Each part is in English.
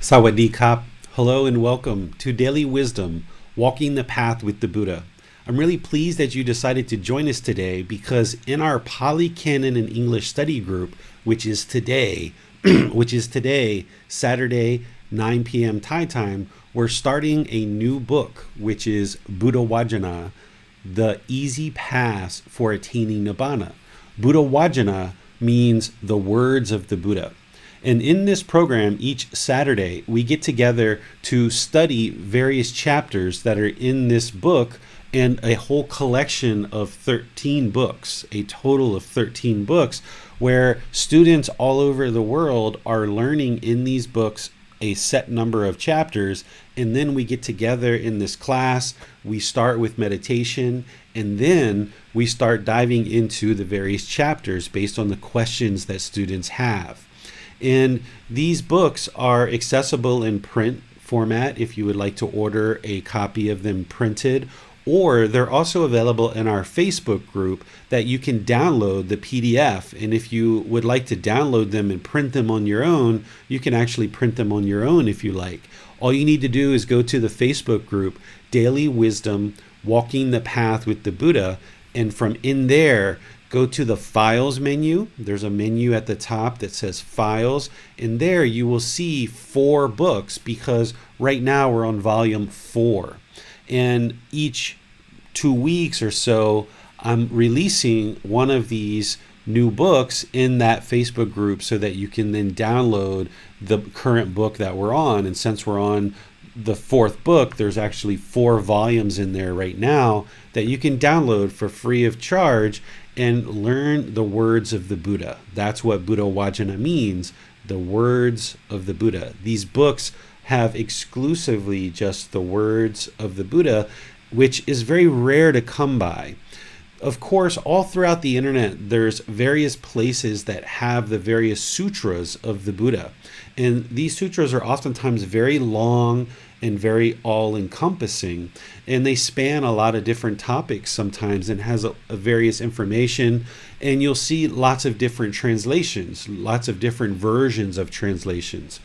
Sawadee Kap. Hello and welcome to Daily Wisdom, Walking the Path with the Buddha. I'm really pleased that you decided to join us today because in our Pali Canon and English study group, which is today, Saturday, 9 p.m. Thai time, we're starting a new book, which is Buddha Vajana, The Easy Path for Attaining Nibbana. Buddha Vajana means the words of the Buddha. And in this program, each Saturday, we get together to study various chapters that are in this book and a whole collection of 13 books, a total of 13 books, where students all over the world are learning in these books a set number of chapters. And then we get together in this class, we start with meditation, and then we start diving into the various chapters based on the questions that students have. And these books are accessible in print format if you would like to order a copy of them printed, or they're also available in our Facebook group that you can download the PDF. And if you would like to download them and print them on your own, you can actually print them on your own if you like. All you need to do is go to the Facebook group, Daily Wisdom, Walking the Path with the Buddha, and from in there, go to the Files menu. There's a menu at the top that says Files, and there you will see 4 books because right now we're on volume 4. And each 2 weeks or so, I'm releasing one of these new books in that Facebook group so that you can then download the current book that we're on. And since we're on the 4th book, there's actually 4 volumes in there right now that you can download for free of charge and learn the words of the Buddha. That's what Buddha Vajana means, the words of the Buddha. These books have exclusively just the words of the Buddha, which is very rare to come by. Of course, all throughout the internet, there's various places that have the various sutras of the Buddha. And these sutras are oftentimes very long and very all-encompassing. And they span a lot of different topics sometimes and has a various information. And you'll see lots of different translations, lots of different versions of translations.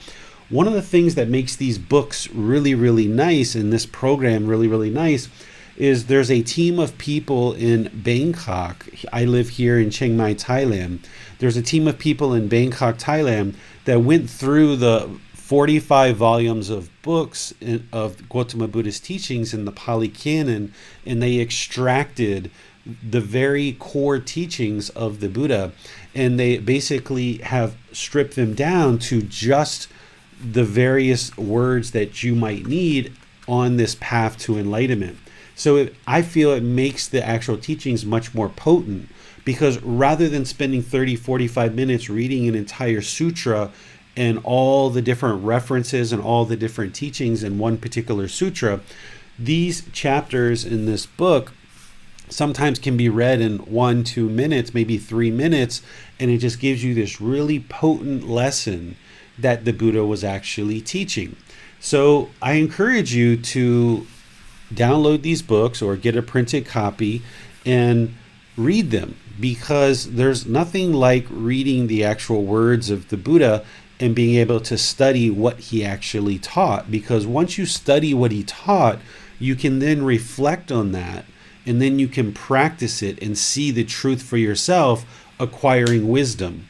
One of the things that makes these books really, really nice, and this program really, really nice, is there's a team of people in Bangkok. I live here in Chiang Mai, Thailand. There's a team of people in Bangkok, Thailand that went through the 45 volumes of books of Gotama Buddha's teachings in the Pali Canon, and they extracted the very core teachings of the Buddha, and they basically have stripped them down to just the various words that you might need on this path to enlightenment. So I feel it makes the actual teachings much more potent, because rather than spending 30, 45 minutes reading an entire sutra and all the different references and all the different teachings in one particular sutra, these chapters in this book sometimes can be read in 1-2 minutes, maybe 3 minutes, and it just gives you this really potent lesson that the Buddha was actually teaching. So I encourage you to download these books or get a printed copy and read them, because there's nothing like reading the actual words of the Buddha and being able to study what he actually taught. Because once you study what he taught, you can then reflect on that, and then you can practice it and see the truth for yourself, acquiring wisdom.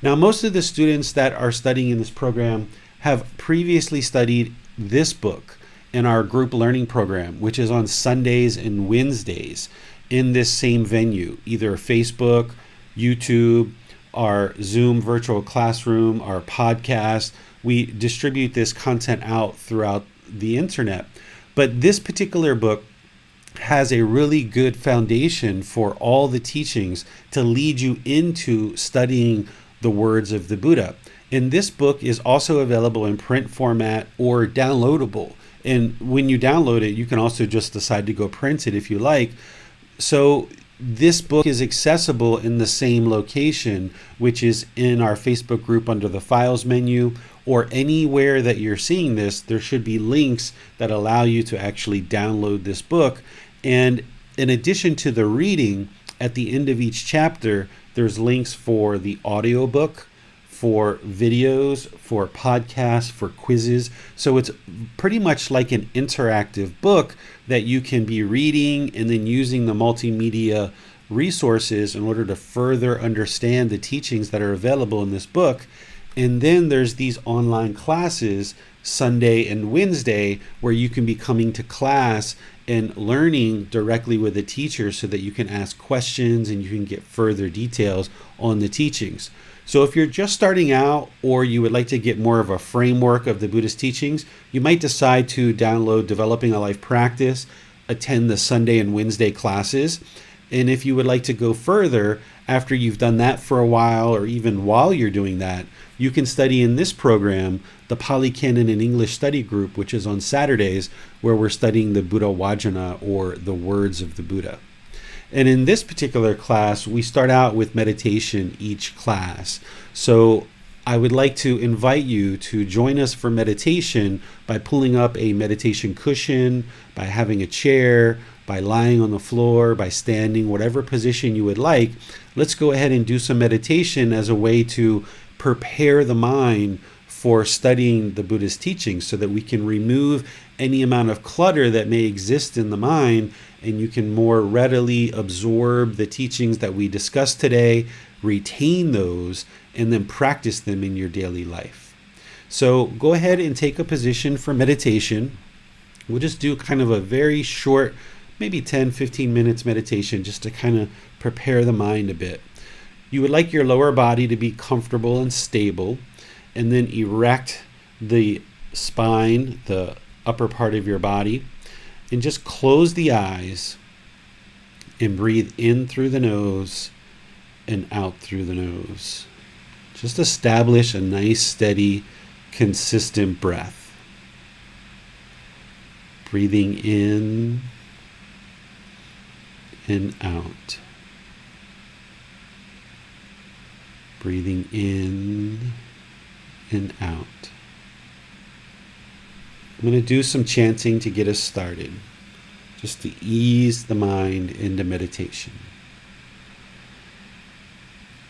Now, most of the students that are studying in this program have previously studied this book in our group learning program, which is on Sundays and Wednesdays in this same venue, either Facebook, YouTube, our Zoom virtual classroom, our podcast. We distribute this content out throughout the internet. But this particular book has a really good foundation for all the teachings to lead you into studying the words of the Buddha. And this book is also available in print format or downloadable. And when you download it, you can also just decide to go print it if you like. So this book is accessible in the same location, which is in our Facebook group under the Files menu, or anywhere that you're seeing this, there should be links that allow you to actually download this book. And in addition to the reading, at the end of each chapter, there's links for the audiobook, for videos, for podcasts, for quizzes. So it's pretty much like an interactive book that you can be reading and then using the multimedia resources in order to further understand the teachings that are available in this book. And then there's these online classes Sunday and Wednesday where you can be coming to class and learning directly with a teacher so that you can ask questions and you can get further details on the teachings. So if you're just starting out or you would like to get more of a framework of the Buddhist teachings, you might decide to download Developing a Life Practice, attend the Sunday and Wednesday classes. And if you would like to go further, after you've done that for a while or even while you're doing that, you can study in this program, the Pali Canon and English Study Group, which is on Saturdays, where we're studying the Buddha Vajana, or the words of the Buddha. And in this particular class, we start out with meditation each class. So I would like to invite you to join us for meditation by pulling up a meditation cushion, by having a chair, by lying on the floor, by standing, whatever position you would like. Let's go ahead and do some meditation as a way to prepare the mind for studying the Buddhist teachings so that we can remove any amount of clutter that may exist in the mind and you can more readily absorb the teachings that we discussed today, retain those, and then practice them in your daily life. So go ahead and take a position for meditation. We'll just do kind of a very short, maybe 10-15 minutes meditation just to kind of prepare the mind a bit. You would like your lower body to be comfortable and stable, and then erect the spine, the upper part of your body, and just close the eyes and breathe in through the nose and out through the nose. Just establish a nice, steady, consistent breath. Breathing in and out. Breathing in and out. I'm going to do some chanting to get us started, just to ease the mind into meditation.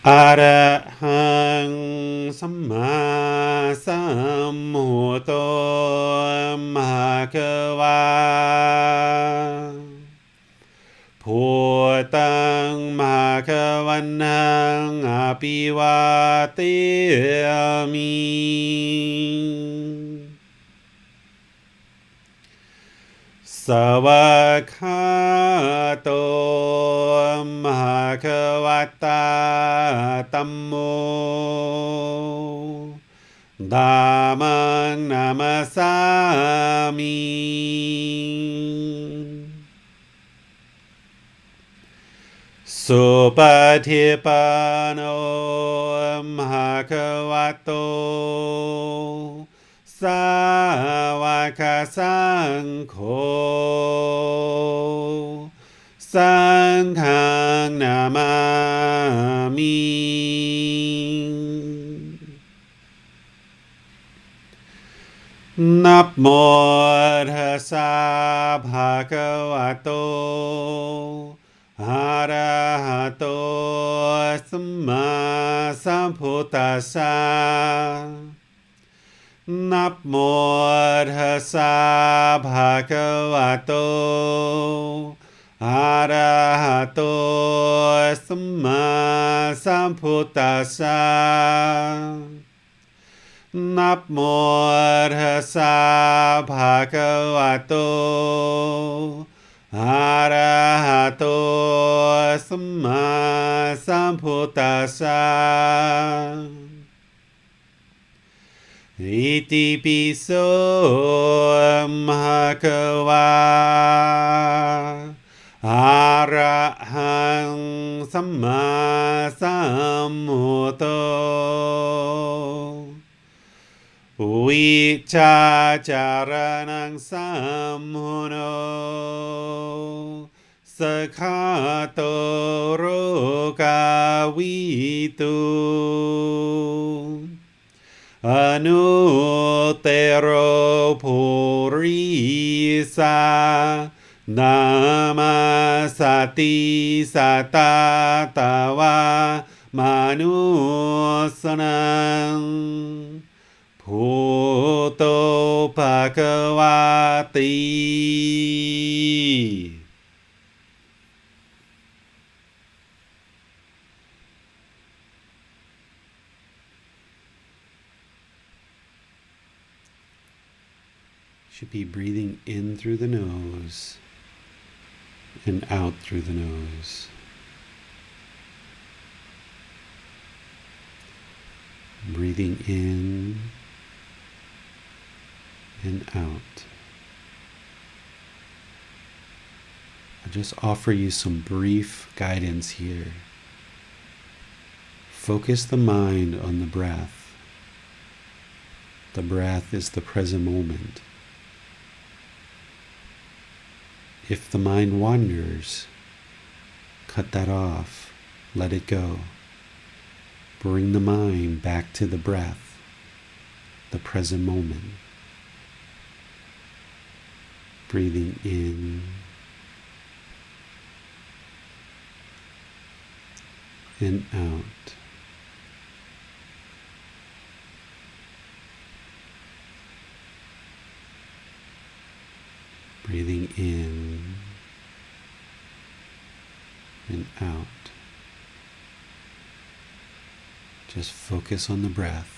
Arahang Samma Sambuddho Bhagava Bhutang Bhagavanang Apivateyami Savakato Bhagavata Tammo Dhammang Namasami Supatipano Bhagavato Sāvaka Saṅkho Saṅghang Namami Namo Tassa Bhagavato Arahato Samma Sambuddhassa Namo Tassa Bhagavato Arahato Samma Sambuddhassa Namo Tassa Bhagavato Arahato Samma Sambuddhassa Iti piso bhagava arahang samma sambuddho vicacaranang sammuno sakhato rogavitu Anuttaro Purisa Namasati Satatava มานุสนังพุทโธภควาติ Should be breathing in through the nose and out through the nose. Breathing in and out. I'll just offer you some brief guidance here. Focus the mind on the breath. The breath is the present moment. If the mind wanders, cut that off, let it go. Bring the mind back to the breath, the present moment. Breathing in and out. Breathing in and out. Just focus on the breath.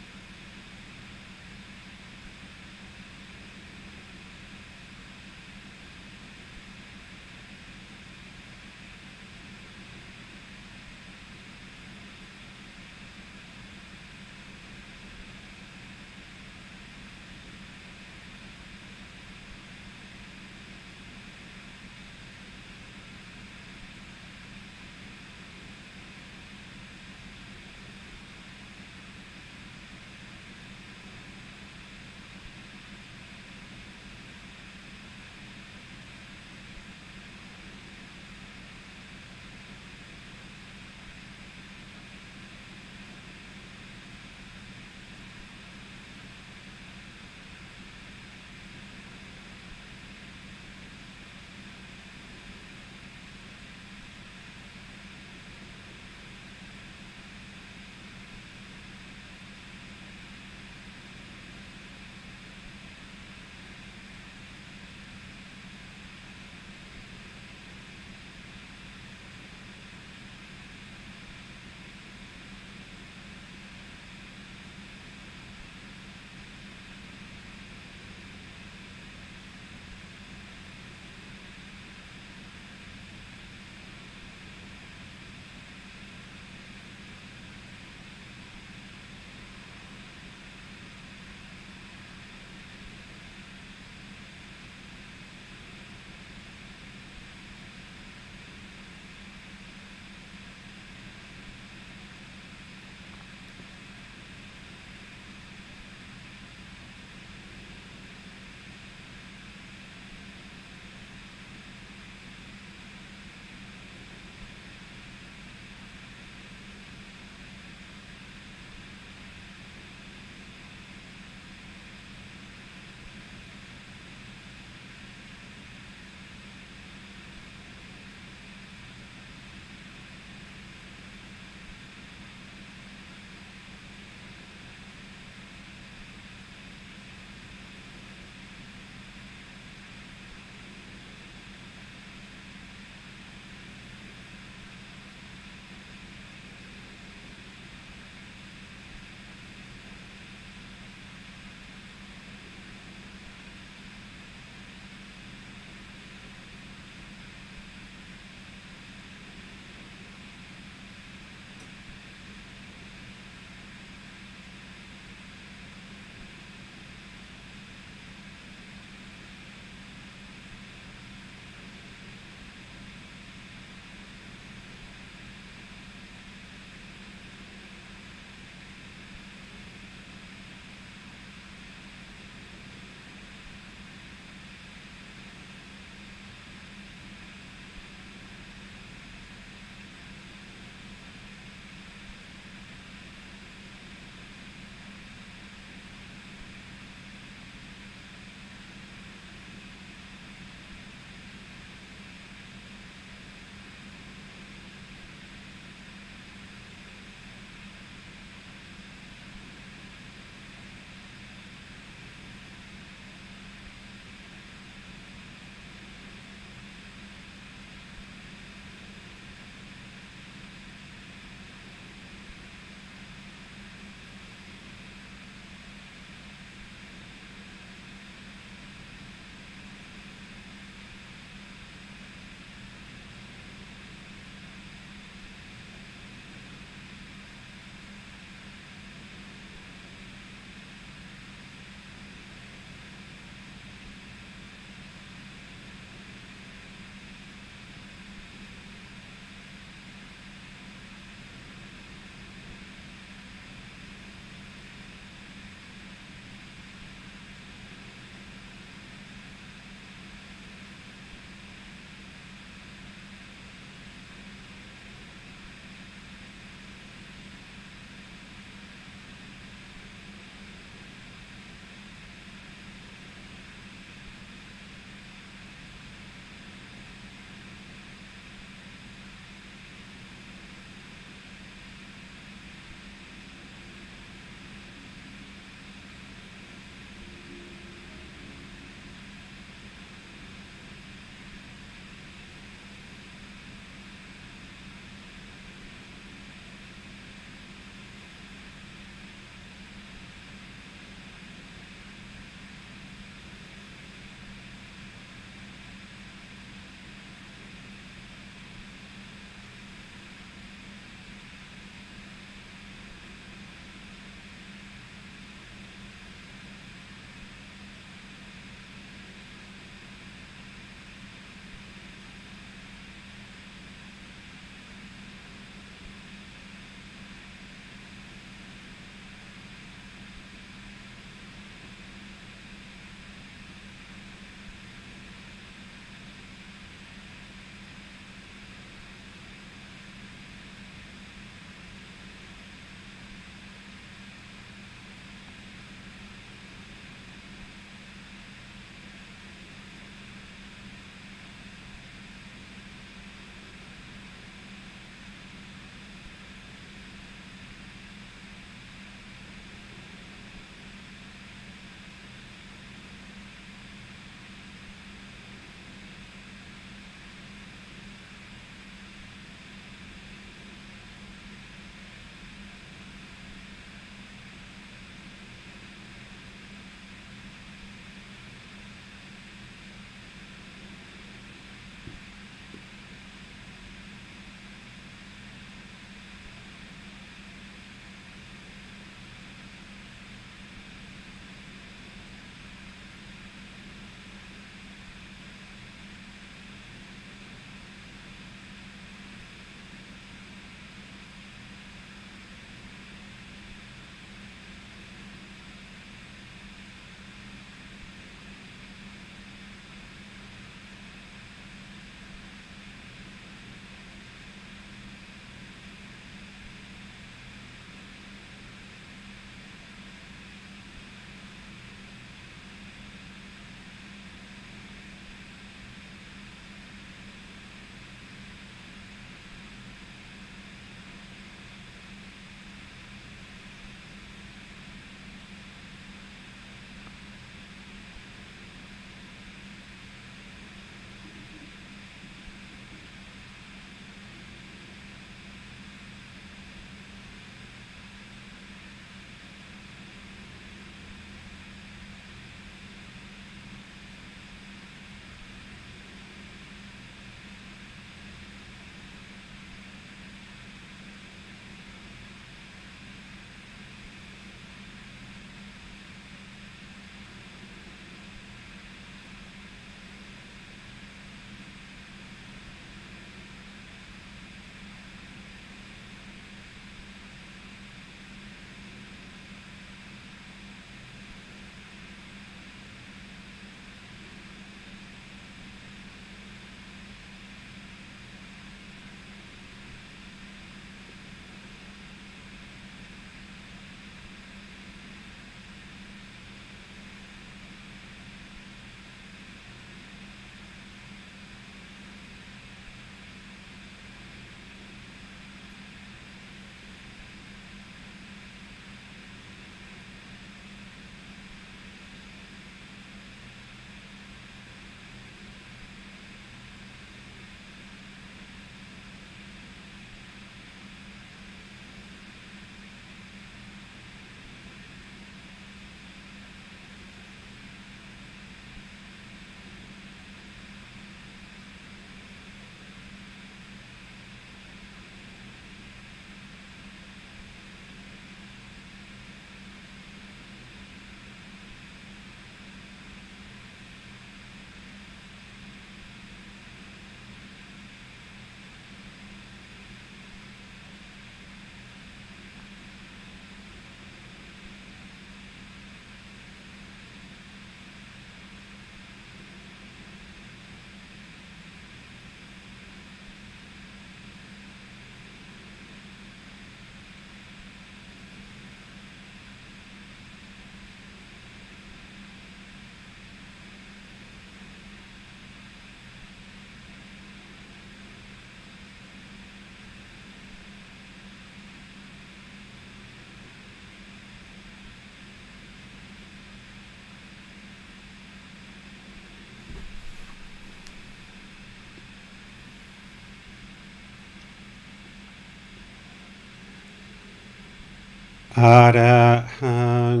อะระหัง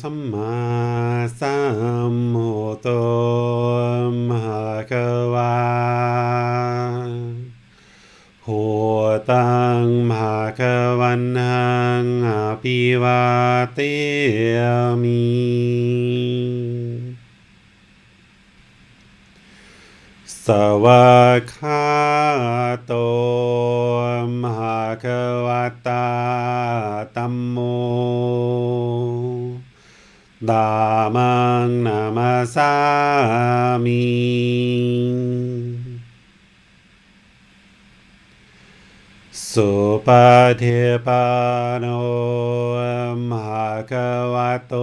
สัมมาสัมพุทโธภะคะวาพุทธังภะคะวันตังอภิวาเทมิสวากขาโตภะคะวะตาธัมโมธัมมังนามัสสามิสุปฏิปันโนภะคะวะโต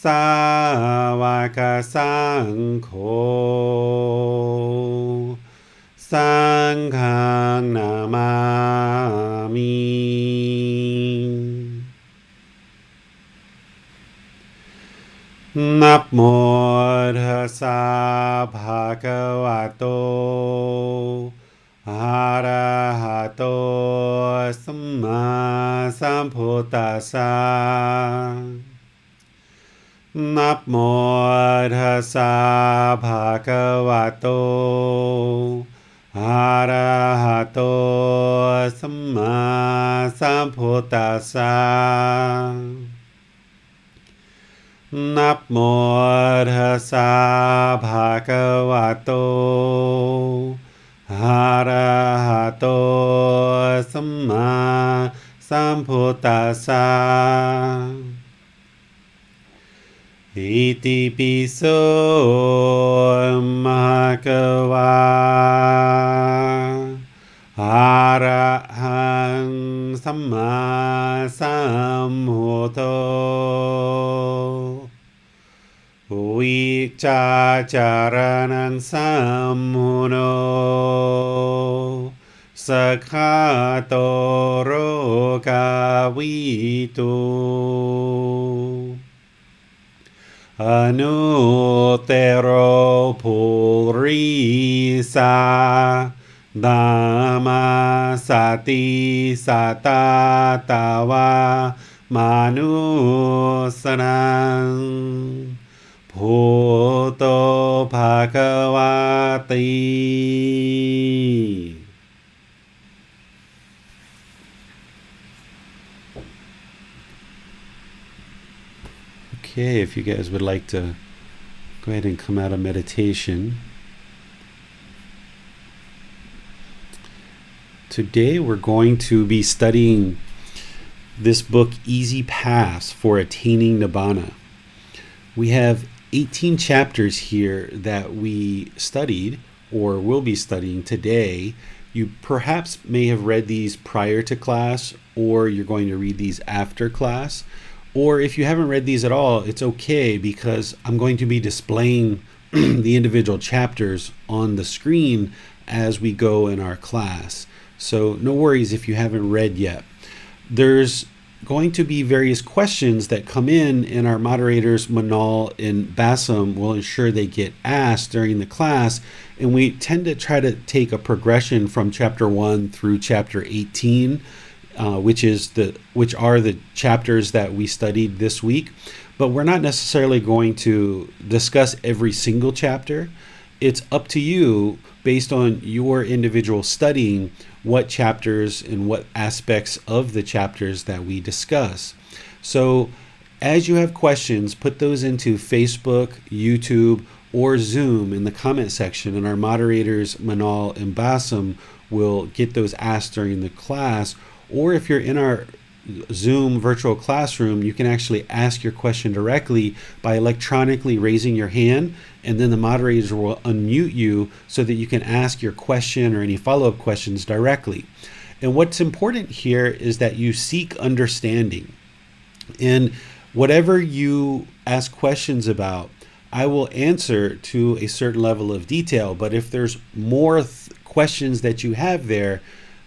สาวกสังโฆสังฆังนามามินะโมตัสสะภะคะวะโตอะระหะโตสัมมาสัมพุทธัสสะนะโมตัสสะภะคะวะโตอะระหะโตสัมมาสัมพุทธัสสะนะโมตัสสะภะคะวะโตอะระหะโตสัมมาสัมพุทธัสสะอิติปิโสภะคะวะอะระหังสัมมาสัมพุทโธวิจาจารณังสัมมุโนสัคขะโตโรกาวิตุอนุเตโรภูริสาธัมมาสติสัตตาตาวามานุสนังพุทโธภะคะวะติ Okay, if you guys would like to go ahead and come out of meditation. Today we're going to be studying this book, Easy Paths for Attaining Nibbana. We have 18 chapters here that we studied or will be studying today. You perhaps may have read these prior to class, or you're going to read these after class. Or if you haven't read these at all, it's okay, because I'm going to be displaying the individual chapters on the screen as we go in our class. So no worries if you haven't read yet. There's going to be various questions that come in, and our moderators, Manal and Bassam, will ensure they get asked during the class. And we tend to try to take a progression from chapter 1 through chapter 18, which are the chapters that we studied this week. But we're not necessarily going to discuss every single chapter. It's up to you, based on your individual studying, what chapters and what aspects of the chapters that we discuss. So as you have questions, put those into Facebook, YouTube, or Zoom in the comment section, and our moderators, Manal and Bassam, will get those asked during the class. Or if you're in our Zoom virtual classroom, you can actually ask your question directly by electronically raising your hand, and then the moderators will unmute you so that you can ask your question or any follow-up questions directly. And what's important here is that you seek understanding. And whatever you ask questions about, I will answer to a certain level of detail. But if there's more questions that you have there,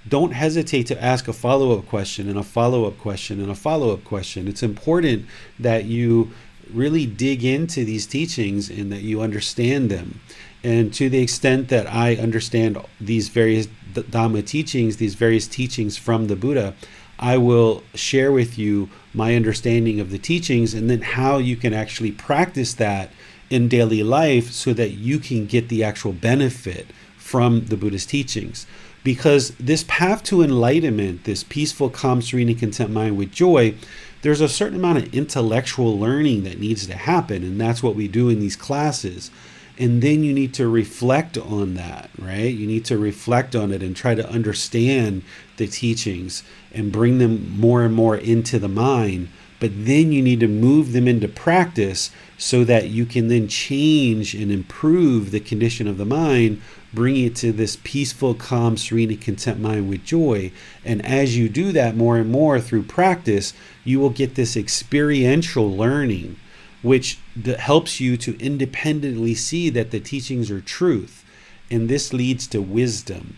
don't hesitate to ask a follow-up question and a follow-up question and a follow-up question. It's important that you really dig into these teachings and that you understand them. And to the extent that I understand these various Dhamma teachings, these various teachings from the Buddha, I will share with you my understanding of the teachings and then how you can actually practice that in daily life so that you can get the actual benefit from the Buddhist teachings. Because this path to enlightenment, this peaceful, calm, serene, and content mind with joy, there's a certain amount of intellectual learning that needs to happen, and that's what we do in these classes. And then you need to reflect on that, right? You need to reflect on it and try to understand the teachings and bring them more and more into the mind. But then you need to move them into practice so that you can then change and improve the condition of the mind, bringing it to this peaceful, calm, serene, and content mind with joy. And as you do that more and more through practice, you will get this experiential learning, which helps you to independently see that the teachings are truth. And this leads to wisdom.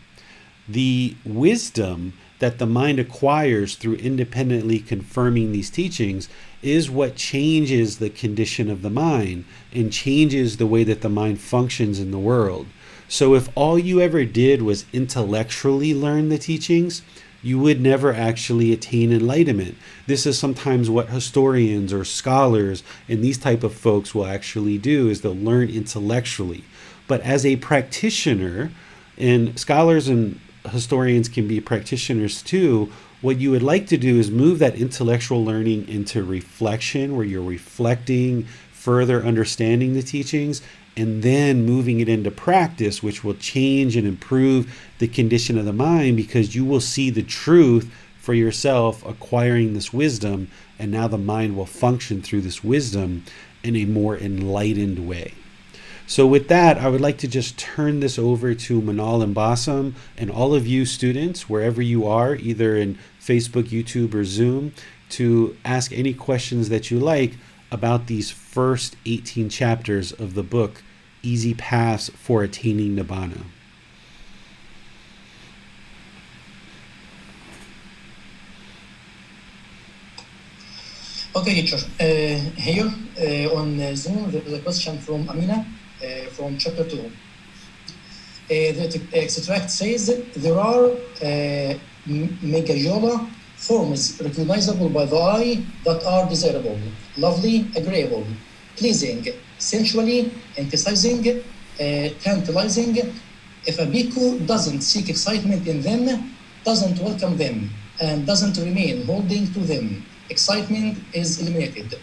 The wisdom that the mind acquires through independently confirming these teachings is what changes the condition of the mind and changes the way that the mind functions in the world. So if all you ever did was intellectually learn the teachings, you would never actually attain enlightenment. This is sometimes what historians or scholars and these type of folks will actually do, is they'll learn intellectually. But as a practitioner, and scholars and historians can be practitioners too, what you would like to do is move that intellectual learning into reflection, where you're reflecting, further understanding the teachings, and then moving it into practice, which will change and improve the condition of the mind, because you will see the truth for yourself, acquiring this wisdom, and now the mind will function through this wisdom in a more enlightened way. So with that, I would like to just turn this over to Manal and Basam and all of you students, wherever you are, either in Facebook, YouTube, or Zoom, to ask any questions that you like about these first 18 chapters of the book, Easy Paths for Attaining Nibbana. Okay, teacher. Here on Zoom, there is a question from Amina from chapter 2. The extract says, there are megajola forms recognizable by the eye that are desirable, lovely, agreeable, pleasing, sensually, emphasizing, tantalizing. If a bhikkhu doesn't seek excitement in them, doesn't welcome them, and doesn't remain holding to them, excitement is eliminated.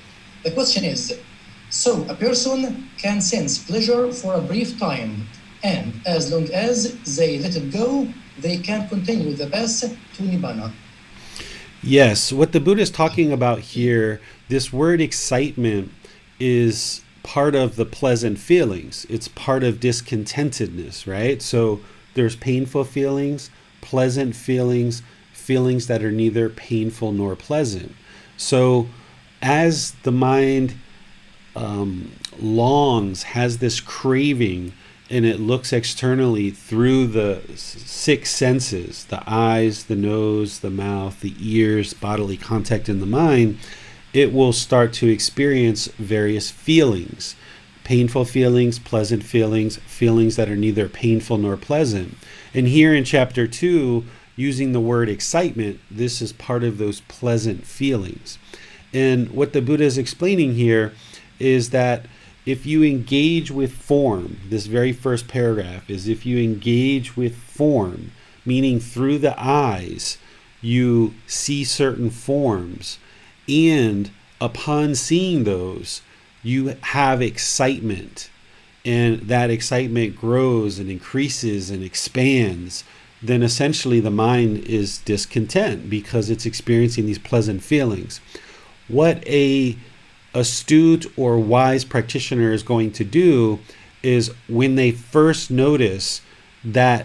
The question is, so a person can sense pleasure for a brief time, and as long as they let it go, they can continue the path to Nibbana. Yes, what the Buddha is talking about here, this word excitement is part of the pleasant feelings. It's part of discontentedness, right? So there's painful feelings, pleasant feelings, feelings that are neither painful nor pleasant. So as the mind longs, has this craving, and it looks externally through the six senses, the eyes, the nose, the mouth, the ears, bodily contact in the mind, it will start to experience various feelings, painful feelings, pleasant feelings, feelings that are neither painful nor pleasant. And here in chapter 2, using the word excitement, this is part of those pleasant feelings. And what the Buddha is explaining here is that if you engage with form, this very first paragraph is, if you engage with form, meaning through the eyes, you see certain forms, and upon seeing those, you have excitement, and that excitement grows and increases and expands, then essentially the mind is discontent because it's experiencing these pleasant feelings. What a astute or wise practitioner is going to do is, when they first notice that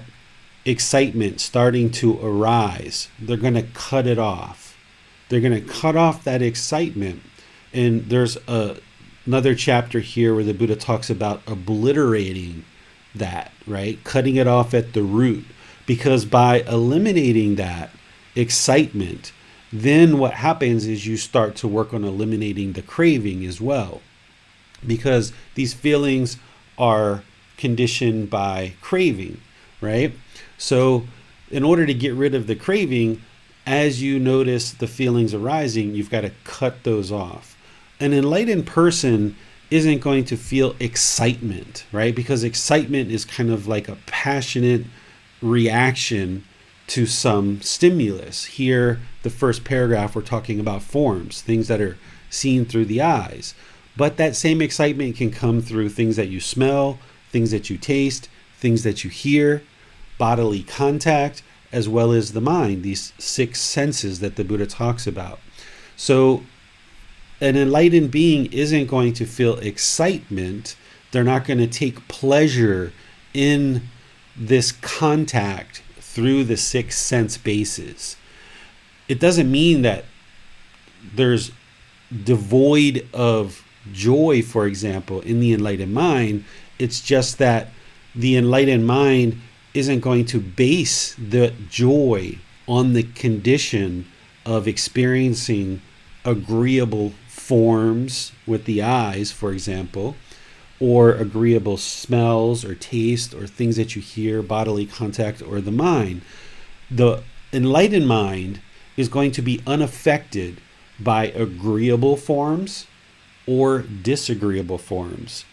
excitement starting to arise, they're going to cut it off. They're going to cut off that excitement. And there's another chapter here where the Buddha talks about obliterating that, right? Cutting it off at the root. Because by eliminating that excitement, then what happens is you start to work on eliminating the craving as well. Because these feelings are conditioned by craving, right? So in order to get rid of the craving, as you notice the feelings arising, you've got to cut those off. An enlightened person isn't going to feel excitement, right? Because excitement is kind of like a passionate reaction to some stimulus. Here, the first paragraph, we're talking about forms, things that are seen through the eyes. But that same excitement can come through things that you smell, things that you taste, things that you hear, bodily contact, as well as the mind, these 6 senses that the Buddha talks about. So an enlightened being isn't going to feel excitement. They're not going to take pleasure in this contact through the 6 sense bases. It doesn't mean that there's devoid of joy, for example, in the enlightened mind. It's just that the enlightened mind isn't going to base the joy on the condition of experiencing agreeable forms with the eyes, for example, or agreeable smells or taste or things that you hear, bodily contact, or the mind. The enlightened mind is going to be unaffected by agreeable forms or disagreeable forms.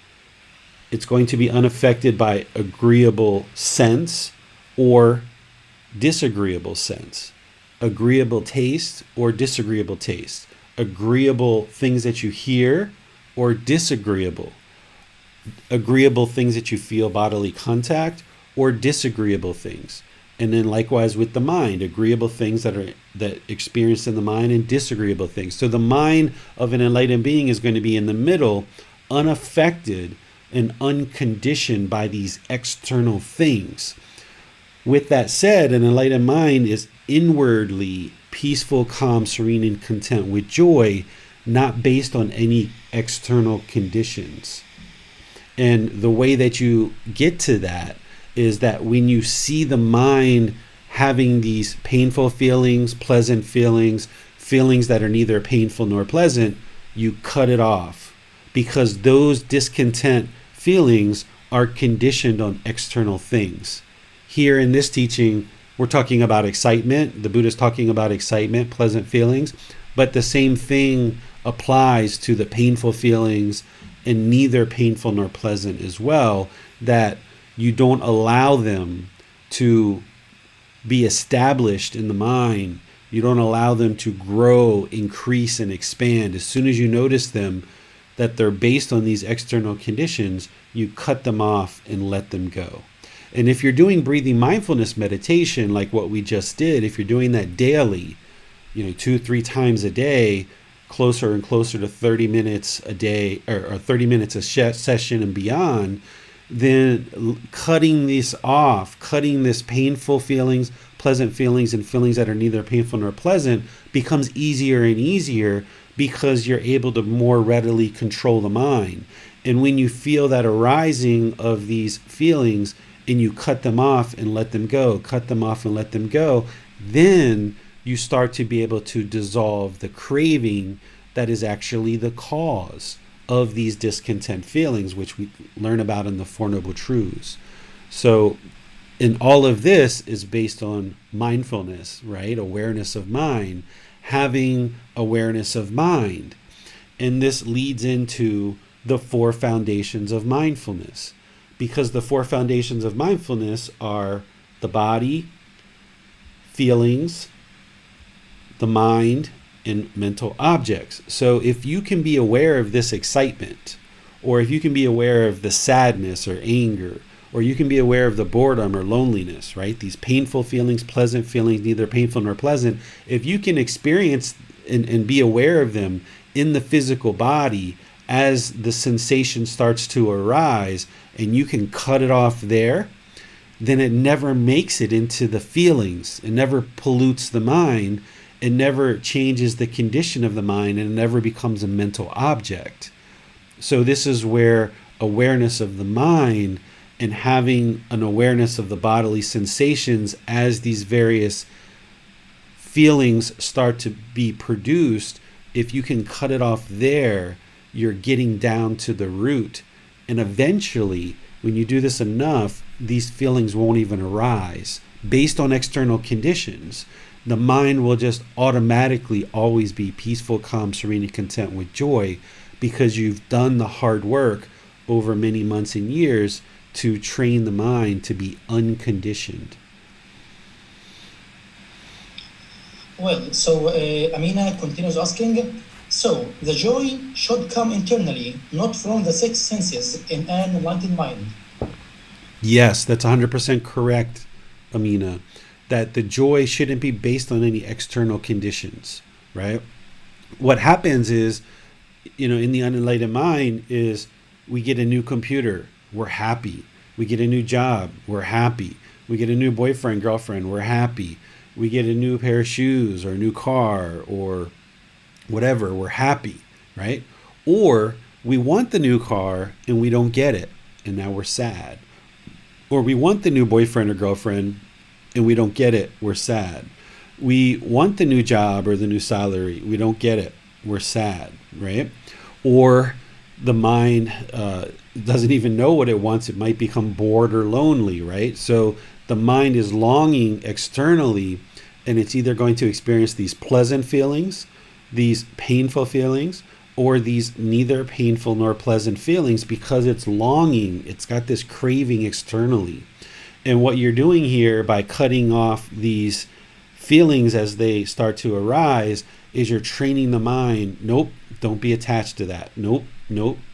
It's going to be unaffected by agreeable sense or disagreeable sense, agreeable taste or disagreeable taste, agreeable things that you hear or disagreeable, agreeable things that you feel bodily contact or disagreeable things. And then likewise with the mind, agreeable things that experienced in the mind and disagreeable things. So the mind of an enlightened being is going to be in the middle, unaffected and unconditioned by these external things. With that said, an enlightened mind is inwardly peaceful, calm, serene, and content with joy, not based on any external conditions. And the way that you get to that is that when you see the mind having these painful feelings, pleasant feelings, feelings that are neither painful nor pleasant, you cut it off, because those discontent feelings are conditioned on external things. Here in this teaching, we're talking about excitement. The Buddha's talking about excitement, pleasant feelings, but the same thing applies to the painful feelings, and neither painful nor pleasant as well, that you don't allow them to be established in the mind. You don't allow them to grow, increase, and expand. As soon as you notice them, that they're based on these external conditions, you cut them off and let them go. And if you're doing breathing mindfulness meditation, like what we just did, if you're doing that daily, 2-3 times a day, closer and closer to 30 minutes a day, or 30 minutes a session and beyond, then cutting this off, cutting this painful feelings, pleasant feelings, and feelings that are neither painful nor pleasant becomes easier and easier, because you're able to more readily control the mind. And when you feel that arising of these feelings and you cut them off and let them go, cut them off and let them go, then you start to be able to dissolve the craving that is actually the cause of these discontent feelings, which we learn about in the Four Noble Truths. So, and all of this is based on mindfulness, right? Awareness of mind, having awareness of mind. And this leads into the 4 foundations of mindfulness, because the 4 foundations of mindfulness are the body, feelings, the mind, and mental objects. So if you can be aware of this excitement, or if you can be aware of the sadness or anger, or you can be aware of the boredom or loneliness, right? These painful feelings, pleasant feelings, neither painful nor pleasant. If you can experience and be aware of them in the physical body as the sensation starts to arise, and you can cut it off there, then it never makes it into the feelings. It never pollutes the mind. It never changes the condition of the mind, and it never becomes a mental object. So this is where awareness of the mind and having an awareness of the bodily sensations as these various feelings start to be produced, if you can cut it off there, you're getting down to the root. And eventually, when you do this enough, these feelings won't even arise based on external conditions. the mind will just automatically always be peaceful, calm, serene, and content with joy, because you've done the hard work over many months and years to train the mind to be unconditioned. Well, so Amina continues asking, so the joy should come internally, not from the six senses in an enlightened mind. Yes, that's 100% correct, Amina. That the joy shouldn't be based on any external conditions, right? What happens is, in the unenlightened mind is we get a new computer, we're happy. We get a new job, we're happy. We get a new boyfriend, girlfriend, we're happy. We get a new pair of shoes or a new car or whatever, we're happy, right? Or we want the new car and we don't get it, and now we're sad. Or we want the new boyfriend or girlfriend and we don't get it, we're sad. We want the new job or the new salary, we don't get it, we're sad, right? Or the mind doesn't even know what it wants. It might become bored or lonely, right? So the mind is longing externally, and it's either going to experience these pleasant feelings, these painful feelings, or these neither painful nor pleasant feelings, because it's longing. It's got this craving externally. And what you're doing here by cutting off these feelings as they start to arise is you're training the mind. Nope, don't be attached to that. Nope,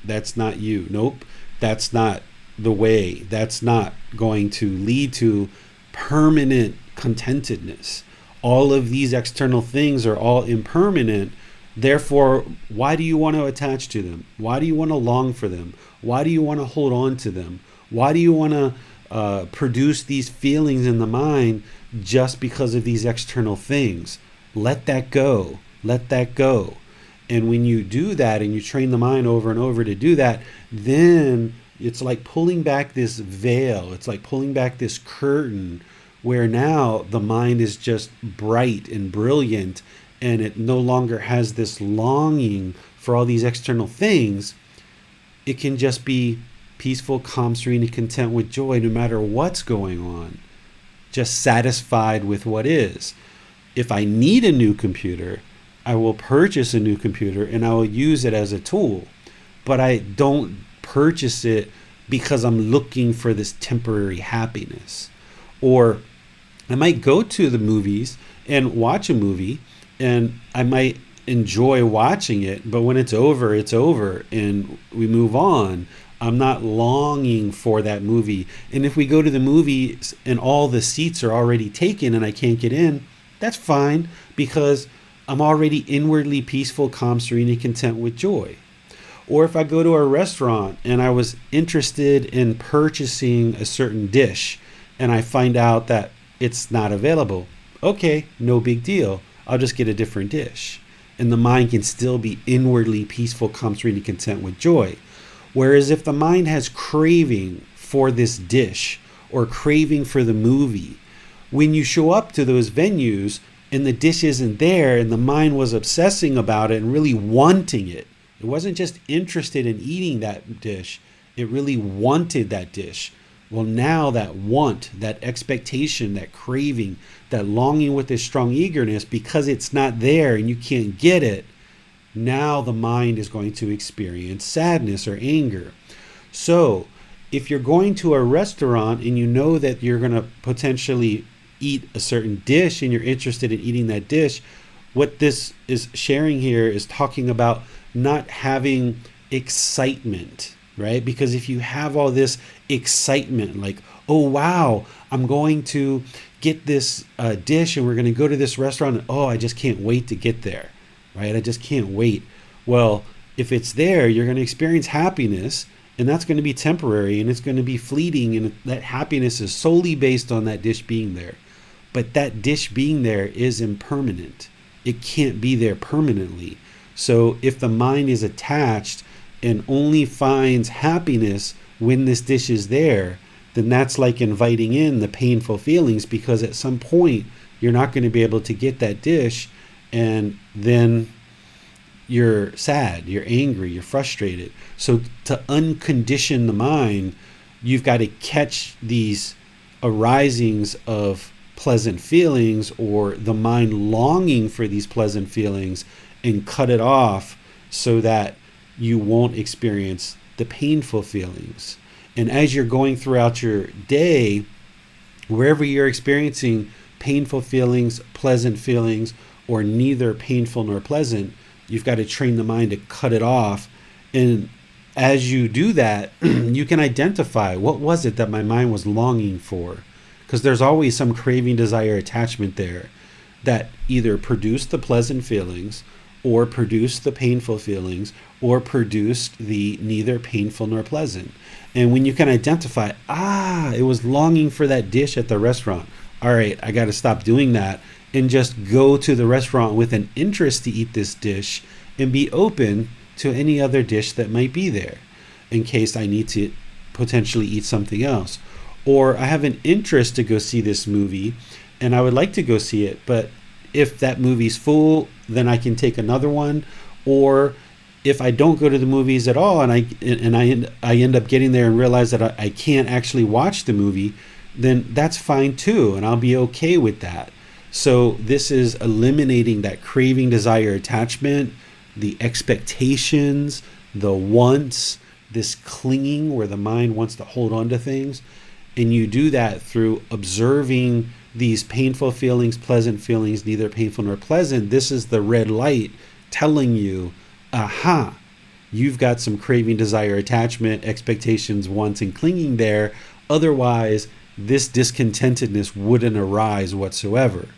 that's not you. Nope, that's not the way. That's not going to lead to permanent contentedness. All of these external things are all impermanent. Therefore, why do you want to attach to them? Why do you want to long for them? Why do you want to hold on to them? Why do you want to produce these feelings in the mind just because of these external things? Let that go. Let that go. And when you do that and you train the mind over and over to do that, then it's like pulling back this veil. It's like pulling back this curtain where now the mind is just bright and brilliant, and it no longer has this longing for all these external things. It can just be peaceful, calm, serene, and content with joy no matter what's going on. Just satisfied with what is. If I need a new computer, I will purchase a new computer and I will use it as a tool. But I don't purchase it because I'm looking for this temporary happiness. Or I might go to the movies and watch a movie, and I might enjoy watching it, but when it's over and we move on. I'm not longing for that movie. And if we go to the movies and all the seats are already taken and I can't get in, that's fine, because I'm already inwardly peaceful, calm, serene, and content with joy. Or if I go to a restaurant and I was interested in purchasing a certain dish and I find out that it's not available, okay, no big deal. I'll just get a different dish. And the mind can still be inwardly peaceful, calm, serene, and content with joy. Whereas if the mind has craving for this dish or craving for the movie, when you show up to those venues and the dish isn't there and the mind was obsessing about it and really wanting it, it wasn't just interested in eating that dish, it really wanted that dish. Well, now that want, that expectation, that craving, that longing with this strong eagerness, because it's not there and you can't get it, now the mind is going to experience sadness or anger. So if you're going to a restaurant and you know that you're going to potentially eat a certain dish and you're interested in eating that dish, what this is sharing here is talking about not having excitement, right? Because if you have all this excitement, like, oh wow, I'm going to get this dish and we're going to go to this restaurant, and oh, I just can't wait to get there, right? I just can't wait. Well, if it's there, you're going to experience happiness, and that's going to be temporary and it's going to be fleeting, and that happiness is solely based on that dish being there. But that dish being there is impermanent. It can't be there permanently. So if the mind is attached and only finds happiness when this dish is there, then that's like inviting in the painful feelings, because at some point you're not going to be able to get that dish, and then you're sad, you're angry, you're frustrated. So to uncondition the mind, you've got to catch these arisings of pleasant feelings or the mind longing for these pleasant feelings and cut it off so that you won't experience the painful feelings. And as you're going throughout your day, wherever you're experiencing painful feelings, pleasant feelings, or neither painful nor pleasant, you've got to train the mind to cut it off. And as you do that, you can identify, what was it that my mind was longing for? Because there's always some craving, desire, attachment there that either produced the pleasant feelings or produced the painful feelings or produced the neither painful nor pleasant. And when you can identify, it was longing for that dish at the restaurant. All right, I got to stop doing that and just go to the restaurant with an interest to eat this dish and be open to any other dish that might be there in case I need to potentially eat something else. Or I have an interest to go see this movie and I would like to go see it, but if that movie's full, then I can take another one. Or if I don't go to the movies at all and I end up getting there and realize that I can't actually watch the movie, then that's fine too, and I'll be okay with that. So this is eliminating that craving, desire, attachment, the expectations, the wants, this clinging where the mind wants to hold on to things. And you do that through observing these painful feelings, pleasant feelings, neither painful nor pleasant. This is the red light telling you, you've got some craving, desire, attachment, expectations, wants, and clinging there. Otherwise, this discontentedness wouldn't arise whatsoever.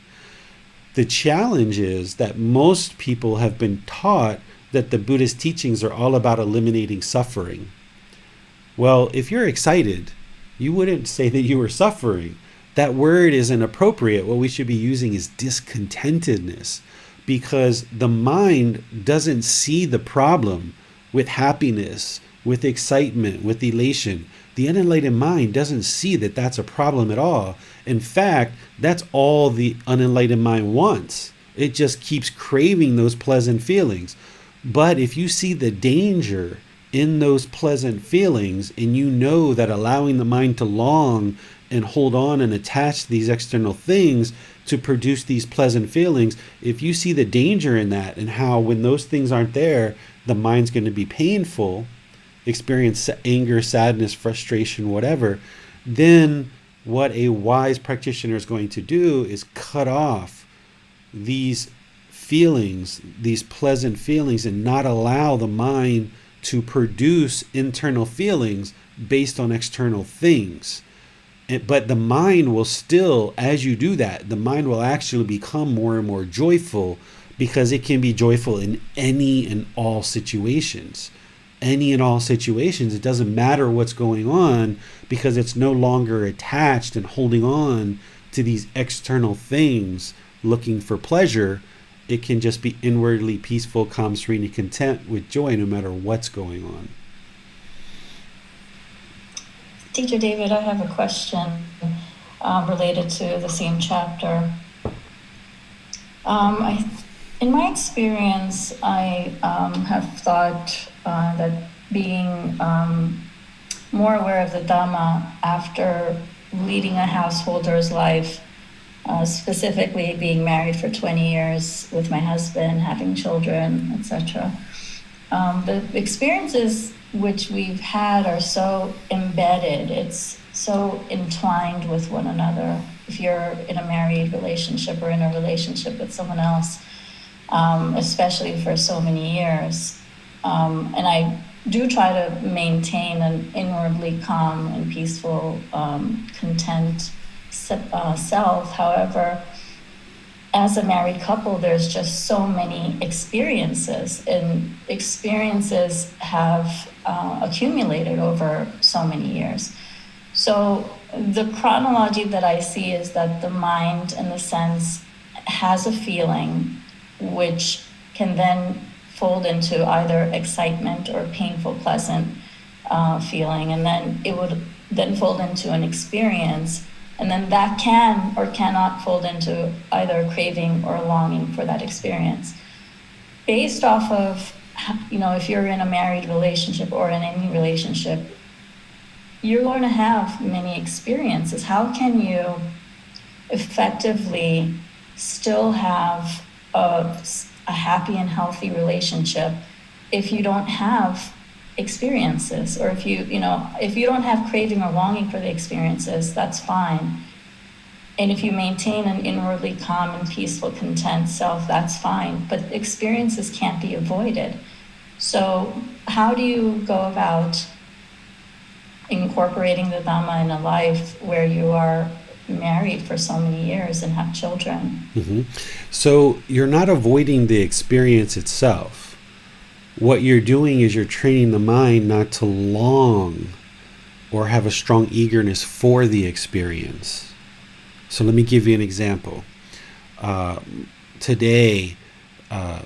The challenge is that most people have been taught that the Buddhist teachings are all about eliminating suffering. Well, if you're excited, you wouldn't say that you were suffering. That word is inappropriate. What we should be using is discontentedness, because the mind doesn't see the problem with happiness, with excitement, with elation. The unenlightened mind doesn't see that that's a problem at all. In fact, that's all the unenlightened mind wants. It just keeps craving those pleasant feelings. But if you see the danger in those pleasant feelings, and you know that allowing the mind to long and hold on and attach to these external things to produce these pleasant feelings, if you see the danger in that and how when those things aren't there, the mind's going to be painful, experience anger, sadness, frustration, whatever, then what a wise practitioner is going to do is cut off these feelings, these pleasant feelings, and not allow the mind to produce internal feelings based on external things. But the mind will still, as you do that, the mind will actually become more and more joyful, because it can be joyful in any and all situations. Any and all situations. It doesn't matter what's going on, because it's no longer attached and holding on to these external things looking for pleasure. It can just be inwardly peaceful, calm, serene, and content with joy no matter what's going on. Teacher David, I have a question related to the same chapter. In my experience, I have thought that being more aware of the Dhamma after leading a householder's life, specifically being married for 20 years with my husband, having children, etc. The experiences which we've had are so embedded, it's so entwined with one another. If you're in a married relationship or in a relationship with someone else, especially for so many years. And I do try to maintain an inwardly calm and peaceful, content self. However, as a married couple, there's just so many experiences, and experiences have accumulated over so many years. So the chronology that I see is that the mind, in the sense, has a feeling which can then fold into either excitement or painful, pleasant feeling, and then it would then fold into an experience, and then that can or cannot fold into either craving or longing for that experience. Based off of, if you're in a married relationship or in any relationship, you're going to have many experiences. How can you effectively still have a happy and healthy relationship if you don't have experiences, or if you don't have craving or longing for the experiences, that's fine. And if you maintain an inwardly calm and peaceful, content self, that's fine. But experiences can't be avoided. So how do you go about incorporating the Dhamma in a life where you are married for so many years and have children? Mm-hmm. So you're not avoiding the experience itself. What you're doing is you're training the mind not to long or have a strong eagerness for the experience. So let me give you an example. Today,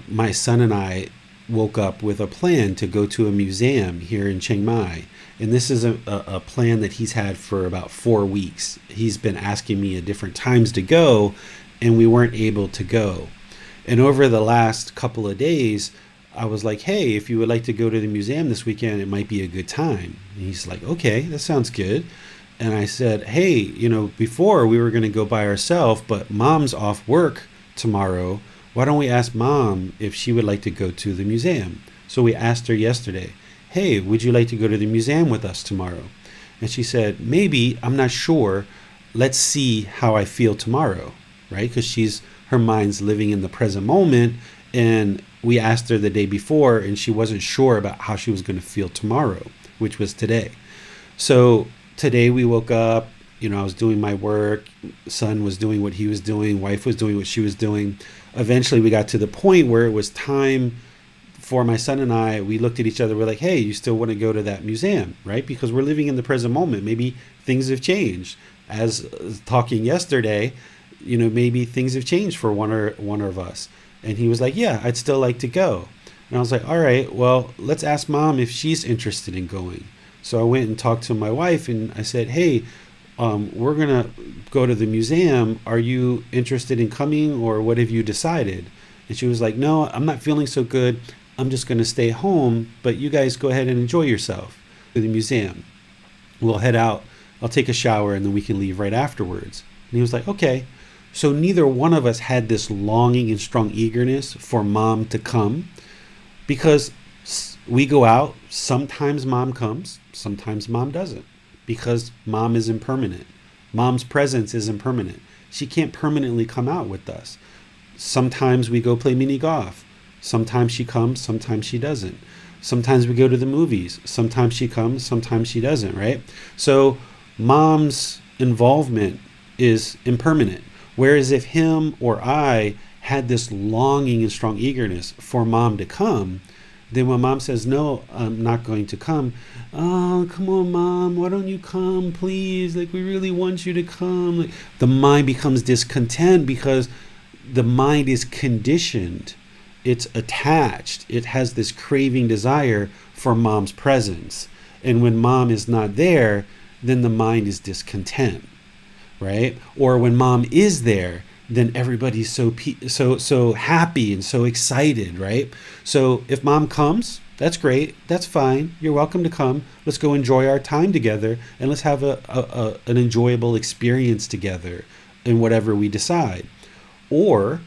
my son and I woke up with a plan to go to a museum here in Chiang Mai. And this is a plan that he's had for about 4 weeks. He's been asking me at different times to go, and we weren't able to go. And over the last couple of days, I was like, hey, if you would like to go to the museum this weekend, it might be a good time. And he's like, okay, that sounds good. And I said, hey, before we were going to go by ourselves, but mom's off work tomorrow. Why don't we ask mom if she would like to go to the museum? So we asked her yesterday, hey, would you like to go to the museum with us tomorrow? And she said, maybe, I'm not sure. Let's see how I feel tomorrow, right? Because her mind's living in the present moment. And we asked her the day before, and she wasn't sure about how she was going to feel tomorrow, which was today. So today we woke up, I was doing my work, son was doing what he was doing, wife was doing what she was doing. Eventually we got to the point where it was time for my son and I, we looked at each other, we're like, hey, you still want to go to that museum, right? Because we're living in the present moment. Maybe things have changed. As talking yesterday, maybe things have changed for one of us. And he was like, yeah, I'd still like to go. And I was like, all right, well, let's ask mom if she's interested in going. So I went and talked to my wife and I said, hey, we're going to go to the museum. Are you interested in coming, or what have you decided? And she was like, no, I'm not feeling so good. I'm just going to stay home, but you guys go ahead and enjoy yourself to the museum. We'll head out. I'll take a shower and then we can leave right afterwards. And he was like, okay. So neither one of us had this longing and strong eagerness for mom to come, because we go out. Sometimes mom comes, sometimes mom doesn't, because mom is impermanent. Mom's presence is impermanent. She can't permanently come out with us. Sometimes we go play mini golf. Sometimes she comes, sometimes she doesn't. Sometimes we go to the movies. Sometimes she comes, sometimes she doesn't, right? So mom's involvement is impermanent. Whereas if him or I had this longing and strong eagerness for mom to come, then when mom says, no, I'm not going to come, oh, come on, mom, why don't you come, please? Like, we really want you to come. Like, the mind becomes discontent because the mind is conditioned. It's attached. It has this craving desire for mom's presence. And when mom is not there, then the mind is discontent, right? Or when mom is there, then everybody's so happy and so excited, right? So if mom comes, that's great. That's fine. You're welcome to come. Let's go enjoy our time together, and let's have an enjoyable experience together in whatever we decide. Or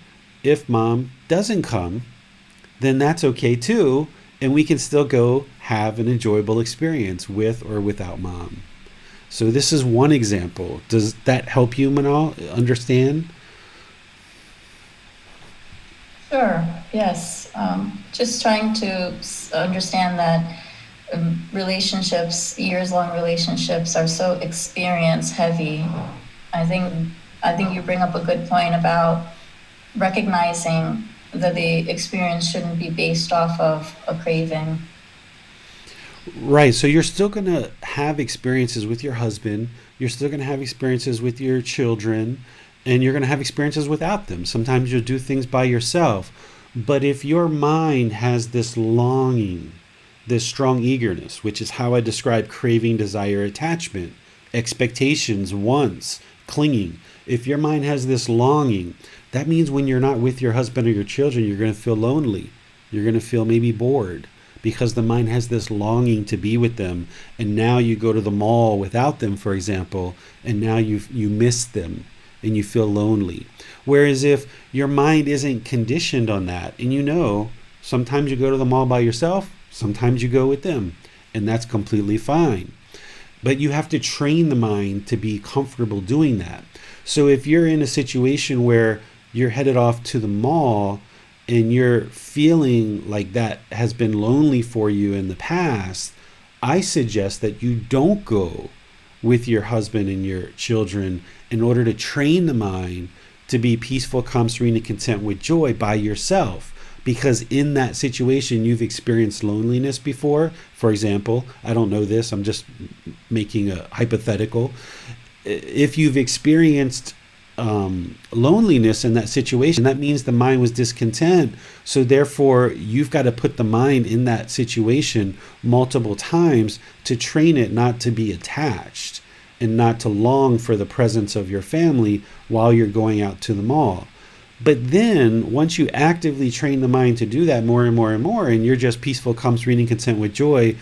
if mom doesn't come, then that's okay too, and we can still go have an enjoyable experience with or without mom. So this is one example. Does that help you, Manal, understand? Sure, yes. Just trying to understand that relationships, years-long relationships, are so experience-heavy. I think you bring up a good point about recognizing that the experience shouldn't be based off of a craving. Right. So you're still going to have experiences with your husband. You're still going to have experiences with your children, and you're going to have experiences without them. Sometimes you'll do things by yourself. But if your mind has this longing, this strong eagerness, which is how I describe craving, desire, attachment, expectations, wants, clinging. If your mind has this longing, that means when you're not with your husband or your children, you're going to feel lonely. You're going to feel maybe bored, because the mind has this longing to be with them. And now you go to the mall without them, for example, and now you miss them. and you feel lonely. Whereas if your mind isn't conditioned on that, and sometimes you go to the mall by yourself, sometimes you go with them, and that's completely fine. But you have to train the mind to be comfortable doing that. So if you're in a situation where you're headed off to the mall and you're feeling like that has been lonely for you in the past, I suggest that you don't go with your husband and your children in order to train the mind to be peaceful, calm, serene, and content with joy by yourself. Because in that situation, you've experienced loneliness before. For example, I don't know this, I'm just making a hypothetical. If you've experienced loneliness in that situation, that means the mind was discontent. So therefore, you've got to put the mind in that situation multiple times to train it not to be attached and not to long for the presence of your family while you're going out to the mall. But then once you actively train the mind to do that more and more and more, and you're just peaceful, calm, serene, and content with joy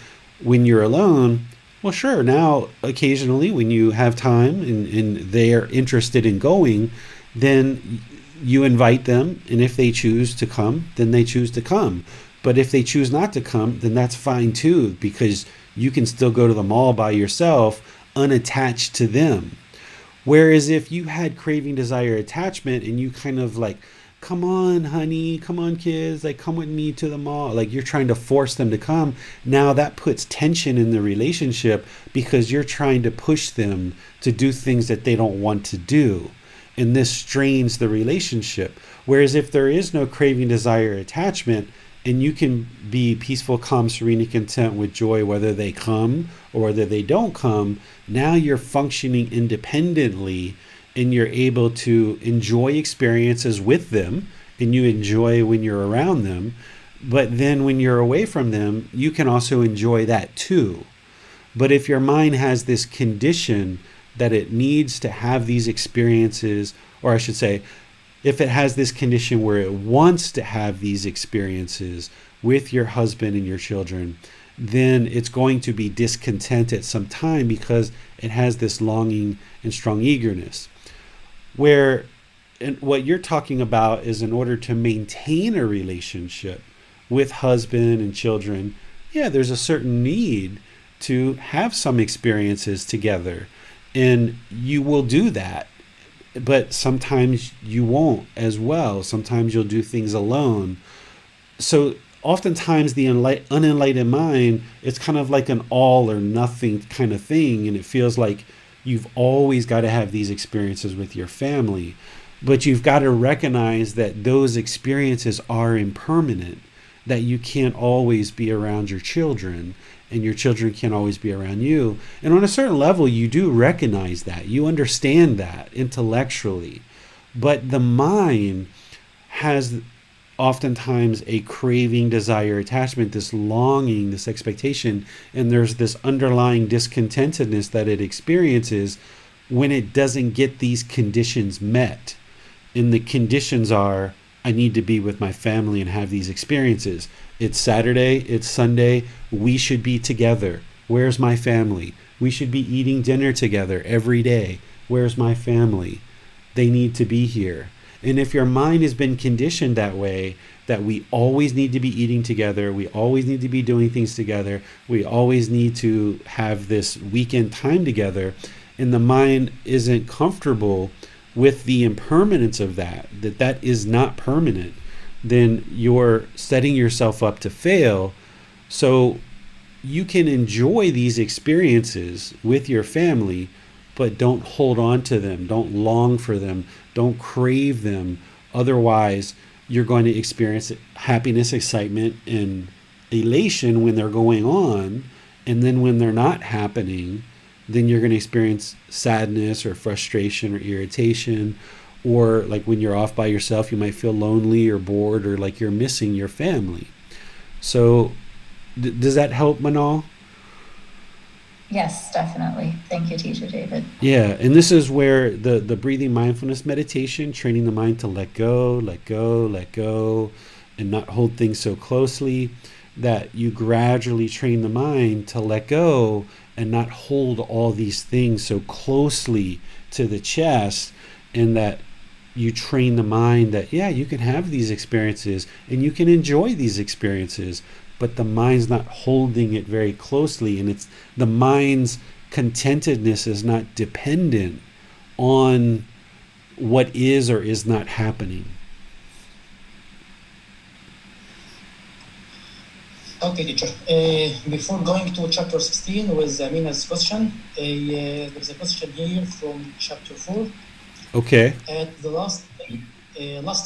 when you're alone, well, sure, now occasionally when you have time and they're interested in going, then you invite them, and if they choose to come, then they choose to come. But if they choose not to come, then that's fine too, because you can still go to the mall by yourself, unattached to them. Whereas if you had craving, desire, attachment, and you kind of like, come on, honey, come on, kids, like, come with me to the mall. Like, you're trying to force them to come. Now that puts tension in the relationship because you're trying to push them to do things that they don't want to do. And this strains the relationship. Whereas if there is no craving, desire, attachment, and you can be peaceful, calm, serene, and content with joy, whether they come or whether they don't come, now you're functioning independently and you're able to enjoy experiences with them, and you enjoy when you're around them. But then when you're away from them, you can also enjoy that too. But if your mind has this condition that it needs to have these experiences, or I should say, if it has this condition where it wants to have these experiences with your husband and your children, then it's going to be discontent at some time because it has this longing and strong eagerness. Where and what you're talking about is in order to maintain a relationship with husband and children, yeah, there's a certain need to have some experiences together, and you will do that. But sometimes you won't as well. Sometimes you'll do things alone. So oftentimes the unenlightened mind, it's kind of like an all or nothing kind of thing. And it feels like you've always got to have these experiences with your family. But you've got to recognize that those experiences are impermanent, that you can't always be around your children, and your children can't always be around you. And on a certain level, you do recognize that. You understand that intellectually. But the mind has oftentimes a craving, desire, attachment, this longing, this expectation, and there's this underlying discontentedness that it experiences when it doesn't get these conditions met. And the conditions are, I need to be with my family and have these experiences. It's Saturday, it's Sunday, we should be together. Where's my family? We should be eating dinner together every day. Where's my family? They need to be here. And if your mind has been conditioned that way, that we always need to be eating together, we always need to be doing things together, we always need to have this weekend time together, and the mind isn't comfortable with the impermanence of that is not permanent, then you're setting yourself up to fail. So you can enjoy these experiences with your family, but don't hold on to them, don't long for them, don't crave them. Otherwise, you're going to experience happiness, excitement, and elation when they're going on, and then when they're not happening, then you're going to experience sadness or frustration or irritation, or like when you're off by yourself, you might feel lonely or bored or like you're missing your family. So does that help, Manal? Yes, definitely. Thank you, Teacher David. Yeah, and this is where the breathing mindfulness meditation, training the mind to let go, and not hold things so closely, that you gradually train the mind to let go and not hold all these things so closely to the chest. and that you train the mind that, yeah, you can have these experiences and you can enjoy these experiences, but the mind's not holding it very closely, and it's the mind's contentedness is not dependent on what is or is not happening. Okay, teacher. Before going to chapter 16 with Amina's question, there's a question here from chapter 4. Okay. At the last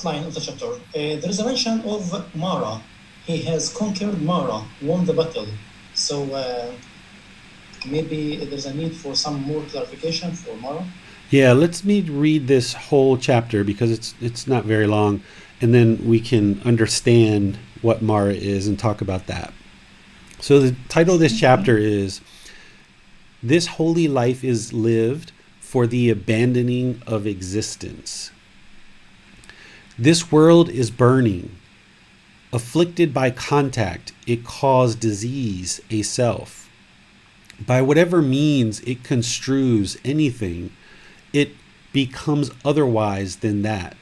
line of the chapter, there is a mention of Mara. He has conquered Mara, won the battle. So maybe there's a need for some more clarification for Mara. Yeah, let's read this whole chapter because it's not very long, and then we can understand what Mara is and talk about that. So the title of this chapter is "This Holy Life is Lived for the Abandoning of Existence." This world is burning. Afflicted by contact, it caused disease a self. By whatever means it construes anything, it becomes otherwise than that.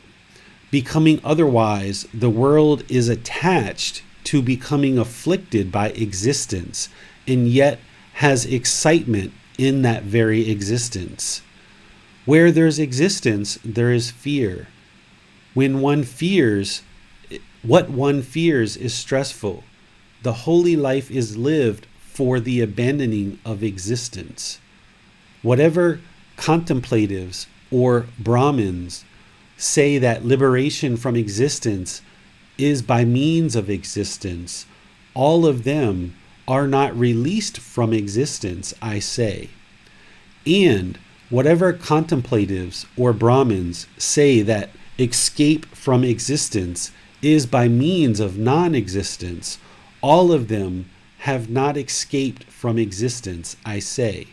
Becoming otherwise, the world is attached to becoming afflicted by existence, and yet has excitement in that very existence. Where there's existence, there is fear. When one fears, what one fears is stressful. The holy life is lived for the abandoning of existence. Whatever contemplatives or Brahmins say that liberation from existence is by means of existence, all of them are not released from existence, I say. And whatever contemplatives or Brahmins say that escape from existence is by means of non-existence, all of them have not escaped from existence, I say.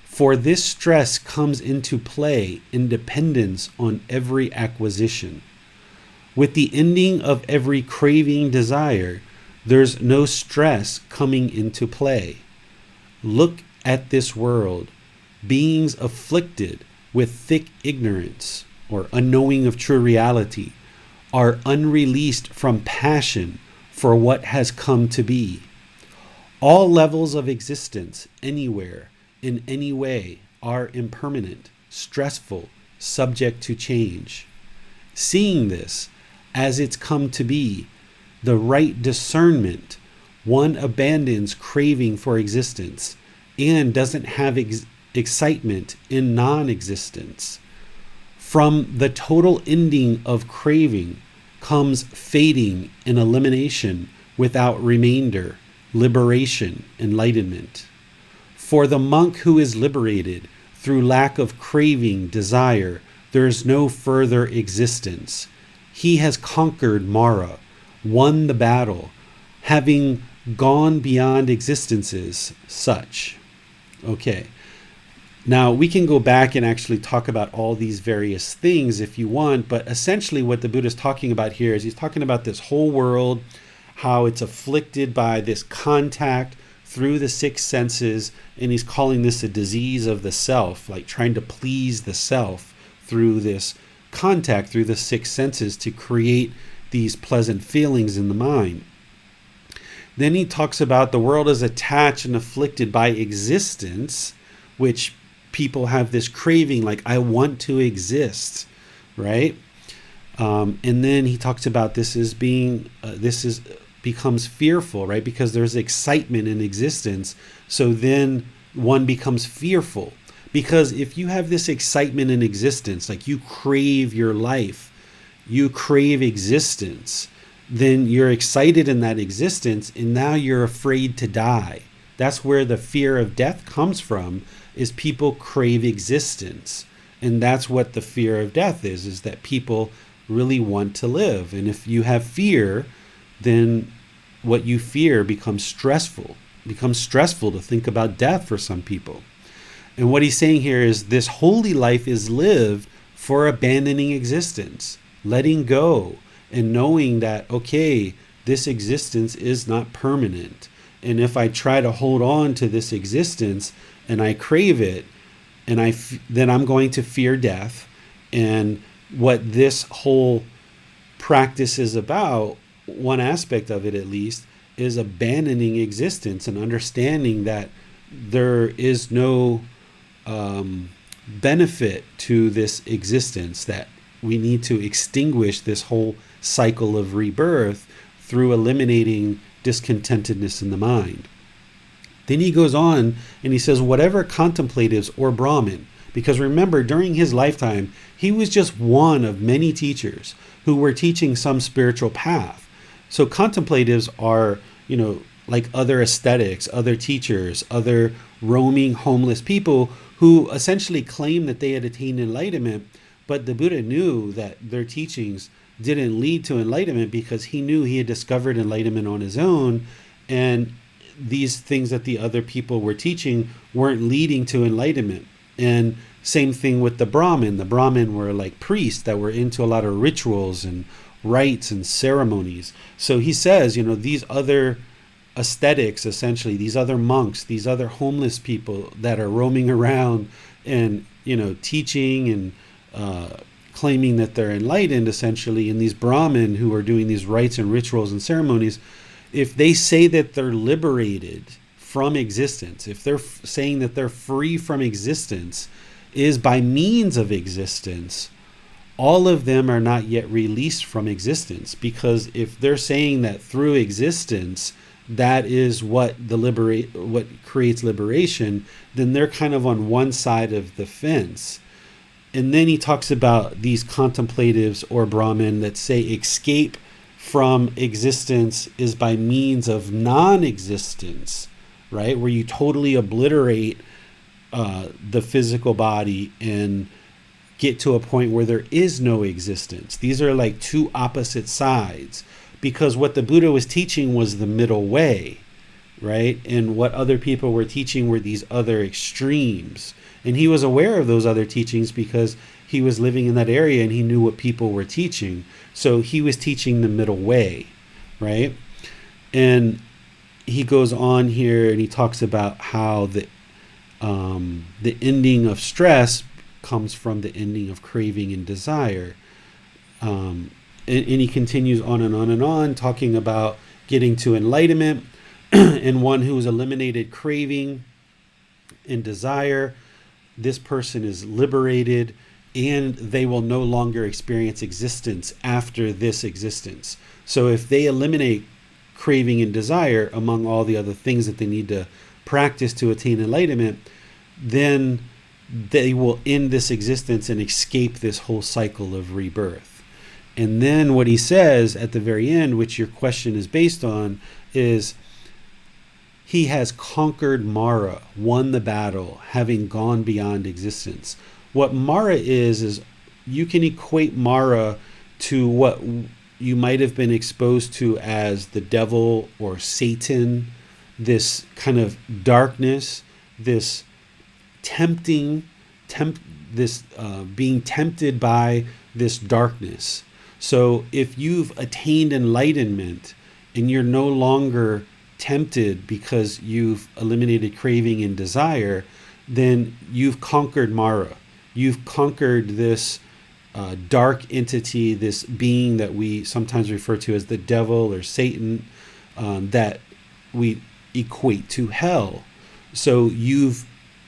For this stress comes into play in dependence on every acquisition. With the ending of every craving desire, there's no stress coming into play. Look at this world. Beings afflicted with thick ignorance or unknowing of true reality are unreleased from passion for what has come to be. All levels of existence, anywhere, in any way, are impermanent, stressful, subject to change. Seeing this as it's come to be, the right discernment, one abandons craving for existence and doesn't have excitement in non-existence. From the total ending of craving comes fading and elimination without remainder, liberation, enlightenment. For the monk who is liberated through lack of craving, desire, there is no further existence. He has conquered Mara, won the battle, having gone beyond existences such. Okay. Now, we can go back and actually talk about all these various things if you want, but essentially what the Buddha is talking about here is he's talking about this whole world, how it's afflicted by this contact through the six senses, and he's calling this a disease of the self, like trying to please the self through this contact, through the six senses to create these pleasant feelings in the mind. Then he talks about the world is attached and afflicted by existence, which people have this craving, like, I want to exist, right? And then he talks about this as being, becomes fearful, right? Because there's excitement in existence. So then one becomes fearful. Because if you have this excitement in existence, like you crave your life, you crave existence, then you're excited in that existence, and now you're afraid to die. That's where the fear of death comes from, is people crave existence. And that's what the fear of death is that people really want to live. And if you have fear, then what you fear becomes stressful. It becomes stressful to think about death for some people. And what he's saying here is this holy life is lived for abandoning existence, letting go, and knowing that, okay, this existence is not permanent. And if I try to hold on to this existence and I crave it, and then I'm going to fear death. And what this whole practice is about, one aspect of it at least, is abandoning existence and understanding that there is no benefit to this existence, that we need to extinguish this whole cycle of rebirth through eliminating discontentedness in the mind. Then he goes on and he says, whatever contemplatives or Brahmin, because remember, during his lifetime, he was just one of many teachers who were teaching some spiritual path. So contemplatives are, like other ascetics, other teachers, other roaming homeless people who essentially claim that they had attained enlightenment, but the Buddha knew that their teachings didn't lead to enlightenment because he knew he had discovered enlightenment on his own, and these things that the other people were teaching weren't leading to enlightenment. And same thing with the Brahmin. The Brahmin were like priests that were into a lot of rituals and rites and ceremonies. So he says, these other ascetics, essentially, these other monks, these other homeless people that are roaming around and, teaching and claiming that they're enlightened, essentially, and these Brahmin who are doing these rites and rituals and ceremonies, if they say that they're liberated from existence, if they're saying that they're free from existence, is by means of existence, all of them are not yet released from existence. Because if they're saying that through existence, that is what what creates liberation, then they're kind of on one side of the fence. And then he talks about these contemplatives or Brahmin that say escape from existence is by means of non-existence, right? Where you totally obliterate the physical body and get to a point where there is no existence. These are like two opposite sides, because what the Buddha was teaching was the middle way, right? And what other people were teaching were these other extremes. And he was aware of those other teachings because he was living in that area and he knew what people were teaching. So he was teaching the middle way, right? And he goes on here and he talks about how the ending of stress comes from the ending of craving and desire. And he continues on and on and on, talking about getting to enlightenment and one who has eliminated craving and desire. This person is liberated and they will no longer experience existence after this existence. So if they eliminate craving and desire among all the other things that they need to practice to attain enlightenment, then they will end this existence and escape this whole cycle of rebirth. And then what he says at the very end, which your question is based on, is he has conquered Mara, won the battle, having gone beyond existence. What Mara is you can equate Mara to what you might have been exposed to as the devil or Satan, this kind of darkness, this being tempted by this darkness. So if you've attained enlightenment and you're no longer tempted because you've eliminated craving and desire, then you've conquered Mara. You've conquered this dark entity, this being that we sometimes refer to as the devil or Satan, that we equate to hell. So you've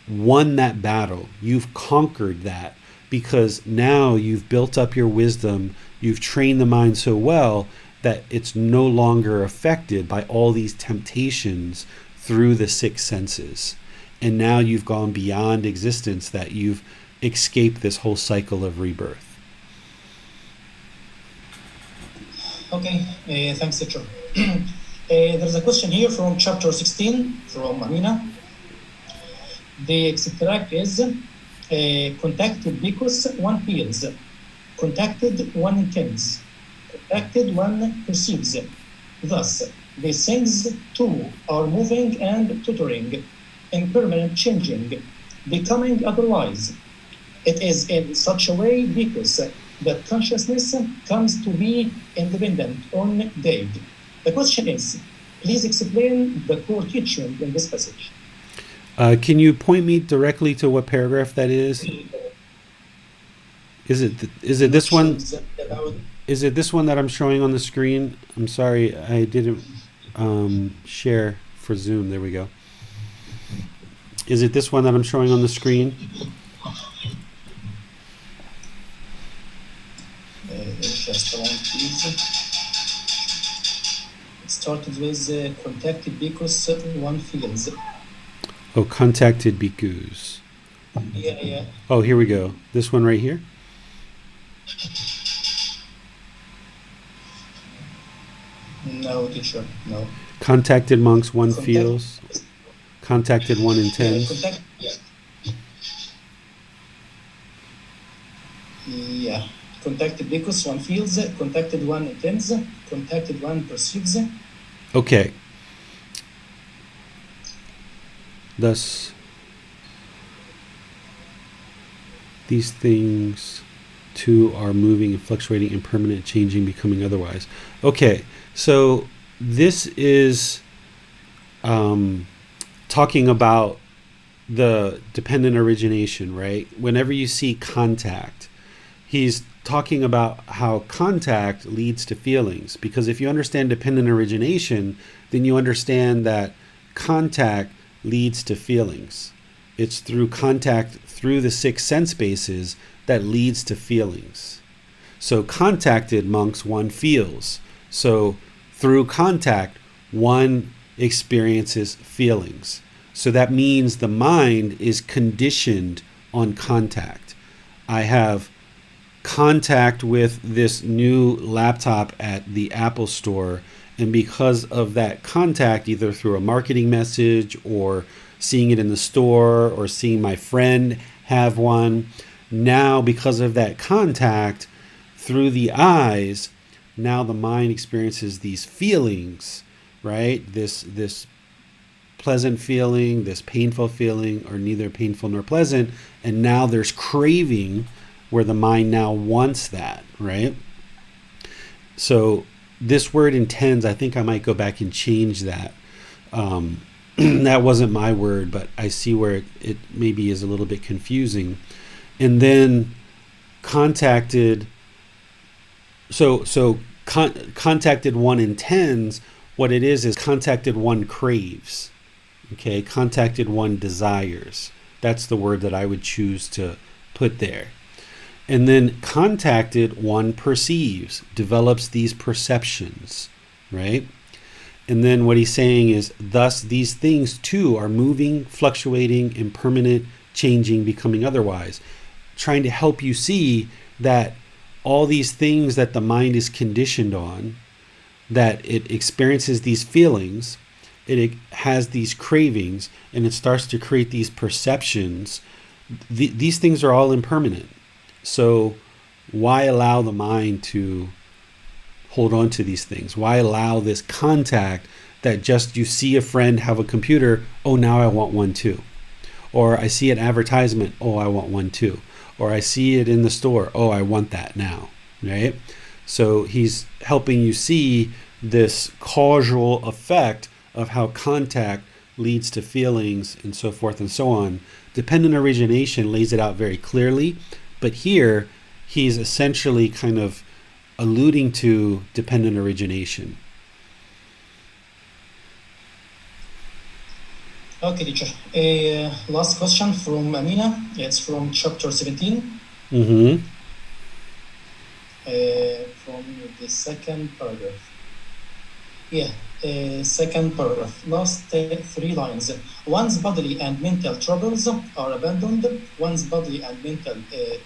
won that battle. You've conquered that because now you've built up your wisdom. You've trained the mind so well that it's no longer affected by all these temptations through the six senses. And now you've gone beyond existence, that you've escaped this whole cycle of rebirth. Okay, thanks, teacher. There's a question here from chapter 16 from Amina. The extract is, contacted because one feels, contacted one intends, contacted one perceives. Thus, these things too are moving and tottering, impermanent changing, becoming otherwise. It is in such a way because that consciousness comes to be independent on day. The question is, please explain the core teaching in this passage. Can you point me directly to what paragraph that is? Is it this one? About Is it this one that I'm showing on the screen? I'm sorry, I didn't share for Zoom. There we go. Is it this one that I'm showing on the screen? just one, please. It started with contacted because one feels. Oh, contacted bhikkhus. Yeah. Oh, here we go. This one right here? No, teacher, no. Contacted monks, one Contact- feels. Contacted, one intends. Yeah. Contacted because one feels, contacted one intends, contacted one perceives. Okay. Thus, these things too are moving and fluctuating, impermanent, changing, becoming otherwise. Okay, so this is talking about the dependent origination, right? Whenever you see contact, he's talking about how contact leads to feelings. Because if you understand dependent origination, then you understand that contact leads to feelings. It's through contact through the 6 sense bases that leads to feelings. So contacted monks, one feels. So through contact, one experiences feelings. So that means the mind is conditioned on contact. I have contact with this new laptop at the Apple Store, and because of that contact, either through a marketing message or seeing it in the store or seeing my friend have one, now because of that contact through the eyes, now the mind experiences these feelings, right? This pleasant feeling, this painful feeling, or neither painful nor pleasant, and now there's craving where the mind now wants that, right? So this word intends, I think I might go back and change that. That wasn't my word, but I see where it maybe is a little bit confusing. And then contacted, contacted one intends, what it is contacted one craves. Okay, contacted one desires. That's the word that I would choose to put there. And then contacted one perceives, develops these perceptions, right? And then what he's saying is, thus these things too are moving, fluctuating, impermanent, changing, becoming otherwise. Trying to help you see that all these things that the mind is conditioned on, that it experiences these feelings, it has these cravings, and it starts to create these perceptions. These things are all impermanent. So why allow the mind to hold on to these things? Why allow this contact that just you see a friend have a computer, oh, now I want one too. Or I see an advertisement, oh, I want one too. Or I see it in the store, oh, I want that now, right? So he's helping you see this causal effect of how contact leads to feelings and so forth and so on. Dependent origination lays it out very clearly, but here he's essentially kind of alluding to dependent origination. Okay, teacher. Last question from Amina. It's from chapter 17. Mm-hmm. From the second paragraph. Second paragraph. Last 3 lines. One's bodily and mental troubles are abandoned. One's bodily and mental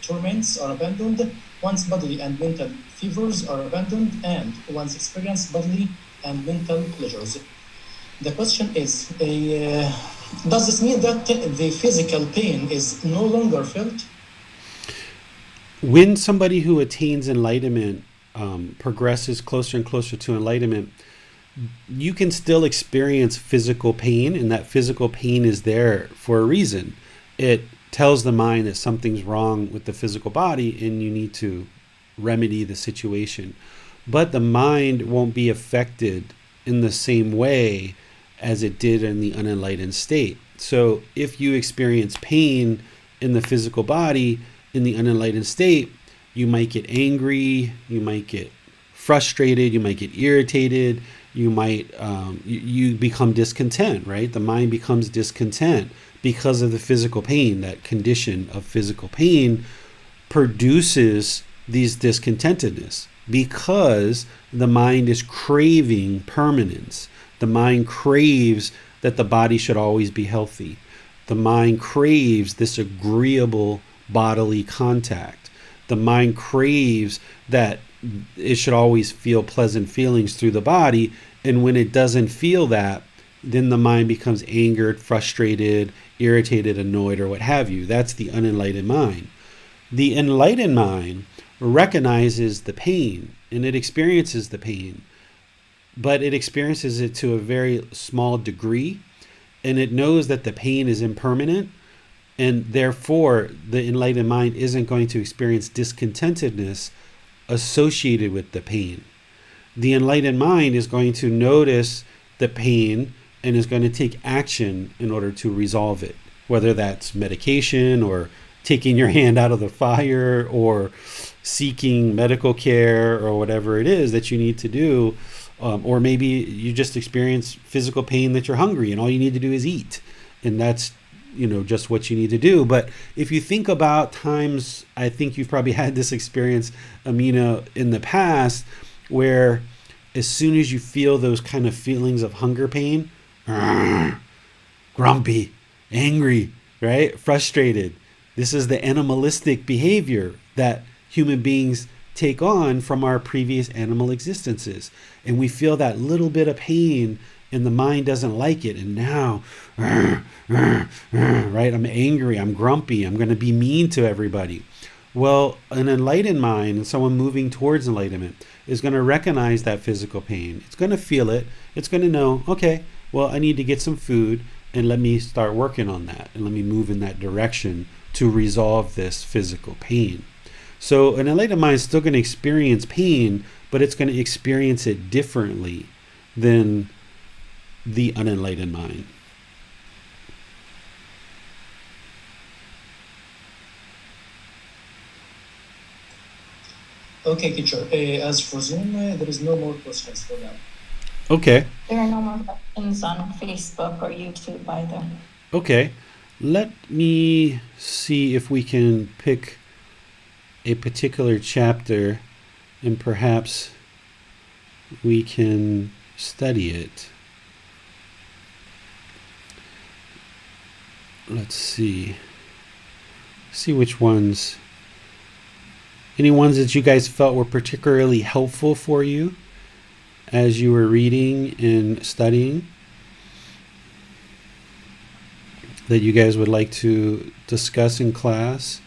torments are abandoned. One's bodily and mental fevers are abandoned. And one's experience bodily and mental pleasures. The question is, does this mean that the physical pain is no longer felt? When somebody who attains enlightenment progresses closer and closer to enlightenment, you can still experience physical pain, and that physical pain is there for a reason. It tells the mind that something's wrong with the physical body and you need to remedy the situation. But the mind won't be affected in the same way as it did in the unenlightened state. So if you experience pain in the physical body in the unenlightened state, You might get angry, you might get frustrated, you might get irritated, you might you become discontent, right? The mind becomes discontent because of the physical pain. That condition of physical pain produces these discontentedness because the mind is craving permanence. The mind craves that the body should always be healthy. The mind craves this agreeable bodily contact. The mind craves that it should always feel pleasant feelings through the body. And when it doesn't feel that, then the mind becomes angered, frustrated, irritated, annoyed, or what have you. That's the unenlightened mind. The enlightened mind recognizes the pain and it experiences the pain, but it experiences it to a very small degree, and it knows that the pain is impermanent, and therefore the enlightened mind isn't going to experience discontentedness associated with the pain. The enlightened mind is going to notice the pain and is going to take action in order to resolve it, whether that's medication or taking your hand out of the fire or seeking medical care or whatever it is that you need to do. Or maybe you just experience physical pain that you're hungry and all you need to do is eat. And that's, just what you need to do. But if you think about times, I think you've probably had this experience, Amina, in the past, where as soon as you feel those kind of feelings of hunger pain, grumpy, angry, right? Frustrated. This is the animalistic behavior that human beings take on from our previous animal existences. And we feel that little bit of pain and the mind doesn't like it. And now, right? I'm angry, I'm grumpy, I'm going to be mean to everybody. Well, an enlightened mind and someone moving towards enlightenment is going to recognize that physical pain. It's going to feel it. It's going to know, okay, well, I need to get some food and let me start working on that. And let me move in that direction to resolve this physical pain. So an enlightened mind is still going to experience pain, but it's going to experience it differently than the unenlightened mind. Okay, teacher. As for Zoom, there is no more questions for now. Okay. There are no more questions on Facebook or YouTube either. Okay. Let me see if we can pick a particular chapter and perhaps we can study it. Let's see. See which ones. Any ones that you guys felt were particularly helpful for you as you were reading and studying, that you guys would like to discuss in class?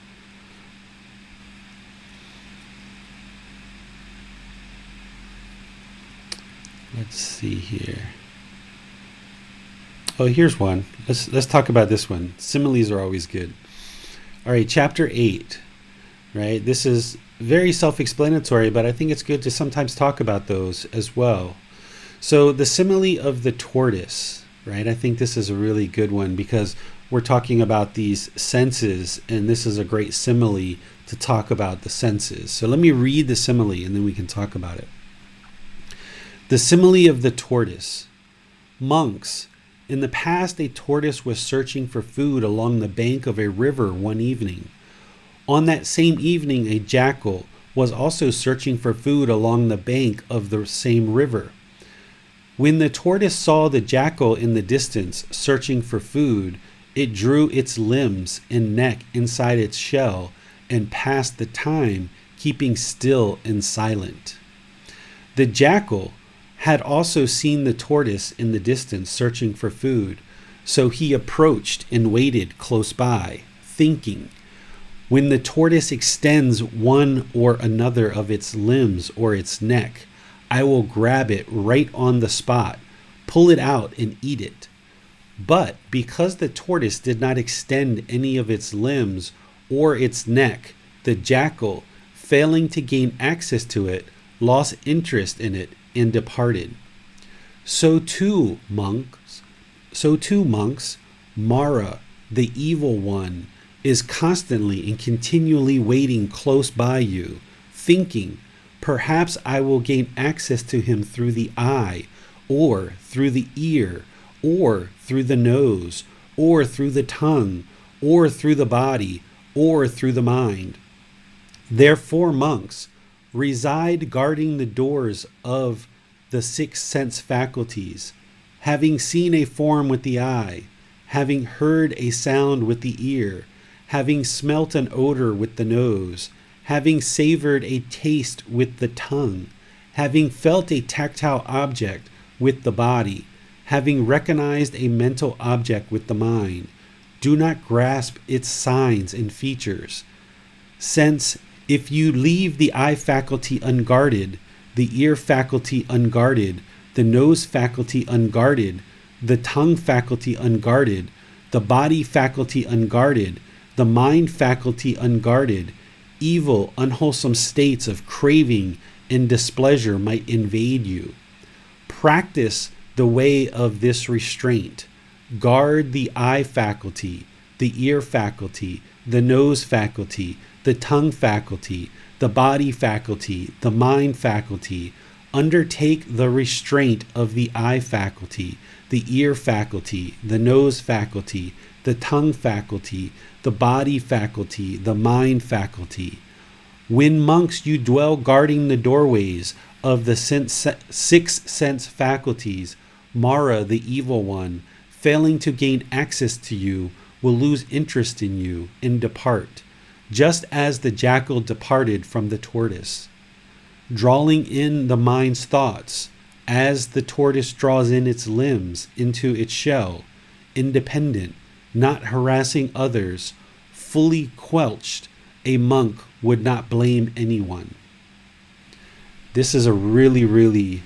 Let's see here. Oh, here's one. Let's talk about this one. Similes are always good. All right, chapter 8. Right? This is very self-explanatory, but I think it's good to sometimes talk about those as well. So the simile of the tortoise, right? I think this is a really good one because we're talking about these senses, and this is a great simile to talk about the senses. So let me read the simile and then we can talk about it. The simile of the tortoise. Monks, in the past a tortoise was searching for food along the bank of a river one evening. On that same evening, a jackal was also searching for food along the bank of the same river. When the tortoise saw the jackal in the distance searching for food, it drew its limbs and neck inside its shell and passed the time keeping still and silent. The jackal had also seen the tortoise in the distance searching for food, so he approached and waited close by, thinking, when the tortoise extends one or another of its limbs or its neck, I will grab it right on the spot, pull it out and eat it. But because the tortoise did not extend any of its limbs or its neck, the jackal, failing to gain access to it, lost interest in it and departed. So too, monks, Mara, the evil one, is constantly and continually waiting close by you, thinking, perhaps I will gain access to him through the eye, or through the ear, or through the nose, or through the tongue, or through the body, or through the mind. Therefore, monks, reside guarding the doors of the 6 sense faculties, having seen a form with the eye, having heard a sound with the ear, having smelt an odor with the nose, having savored a taste with the tongue, having felt a tactile object with the body, having recognized a mental object with the mind. Do not grasp its signs and features, since if you leave the eye faculty unguarded, the ear faculty unguarded, the nose faculty unguarded, the tongue faculty unguarded, the body faculty unguarded, the mind faculty unguarded, evil, unwholesome states of craving and displeasure might invade you. Practice the way of this restraint. Guard the eye faculty, the ear faculty, the nose faculty, the tongue faculty, the body faculty, the mind faculty. Undertake the restraint of the eye faculty, the ear faculty, the nose faculty, the tongue faculty, the body faculty, the mind faculty. When monks you dwell guarding the doorways of the 6 sense faculties, Mara, the evil one, failing to gain access to you, will lose interest in you and depart, just as the jackal departed from the tortoise. Drawing in the mind's thoughts, as the tortoise draws in its limbs into its shell, independent, not harassing others, fully quelched, a monk would not blame anyone. This is a really, really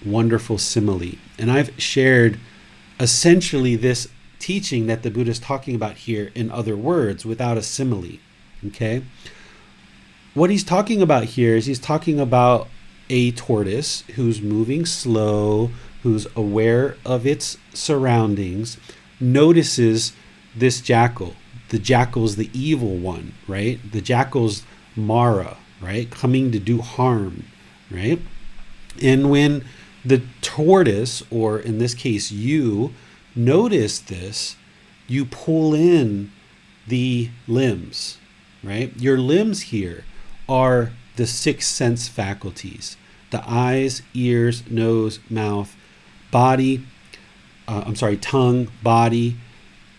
wonderful simile. And I've shared essentially this teaching that the Buddha is talking about here in other words without a simile. Okay? What he's talking about here is he's talking about a tortoise who's moving slow, who's aware of its surroundings, notices this jackal. The jackal's the evil one, right? The jackal's Mara, right? Coming to do harm, right? And when the tortoise, or in this case you, notice this, you pull in the limbs, right? Your limbs here are the 6 sense faculties: the eyes, ears, nose, mouth, tongue, body,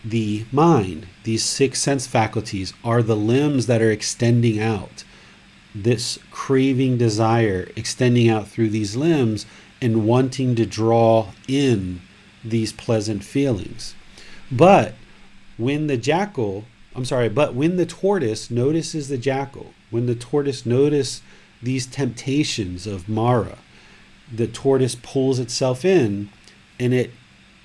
the mind. These 6 sense faculties are the limbs that are extending out. This craving desire extending out through these limbs and wanting to draw in these pleasant feelings. But when the tortoise notices the jackal, when the tortoise notices these temptations of Mara, the tortoise pulls itself in and it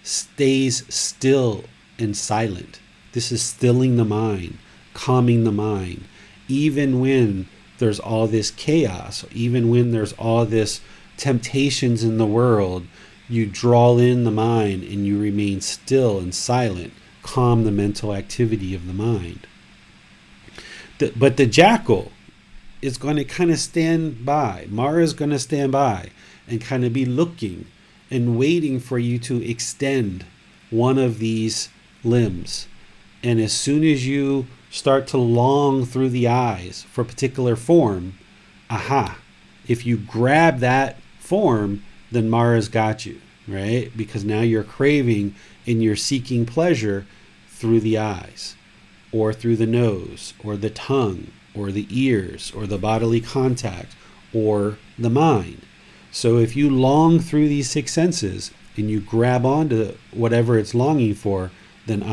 stays still and silent. This is stilling the mind, calming the mind. Even when there's all this chaos, even when there's all this temptations in the world, you draw in the mind and you remain still and silent, calm the mental activity of the mind. But the jackal is going to kind of stand by. Mara is going to stand by and kind of be looking and waiting for you to extend one of these limbs. And as soon as you start to long through the eyes for a particular form, if you grab that form, then Mara's got you, right? Because now you're craving and you're seeking pleasure through the eyes, or through the nose, or the tongue, or the ears, or the bodily contact, or the mind. So if you long through these 6 senses and you grab onto whatever it's longing for, then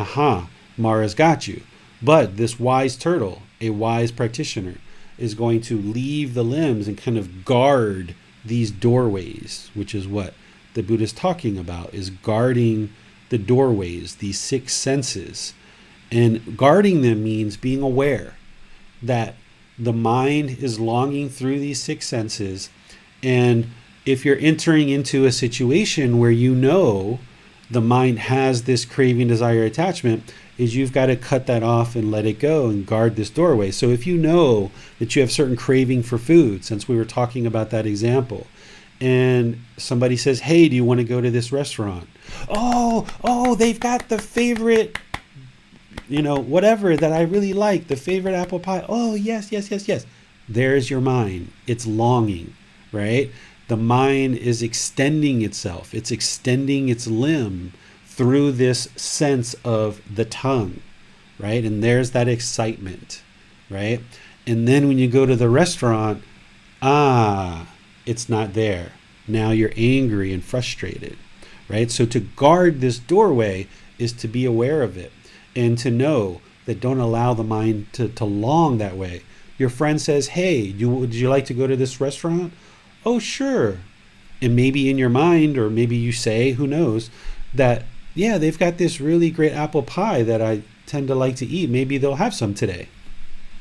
Mara's got you. But this wise turtle, a wise practitioner, is going to leave the limbs and kind of guard these doorways, which is what the Buddha is talking about, is guarding the doorways, these 6 senses. And guarding them means being aware that the mind is longing through these 6 senses. And if you're entering into a situation where you know the mind has this craving, desire, attachment, is you've got to cut that off and let it go and guard this doorway. So if you know that you have certain craving for food, since we were talking about that example, and somebody says, hey, do you want to go to this restaurant? Oh, they've got the favorite, whatever that I really like, the favorite apple pie. Oh, yes. There's your mind. It's longing, right? The mind is extending itself. It's extending its limb through this sense of the tongue, right? And there's that excitement, right? And then when you go to the restaurant, it's not there. Now you're angry and frustrated, right? So to guard this doorway is to be aware of it and to know that don't allow the mind to long that way. Your friend says, hey, would you like to go to this restaurant? Oh, sure. And maybe in your mind, or maybe you say, who knows, that, yeah, they've got this really great apple pie that I tend to like to eat. Maybe they'll have some today,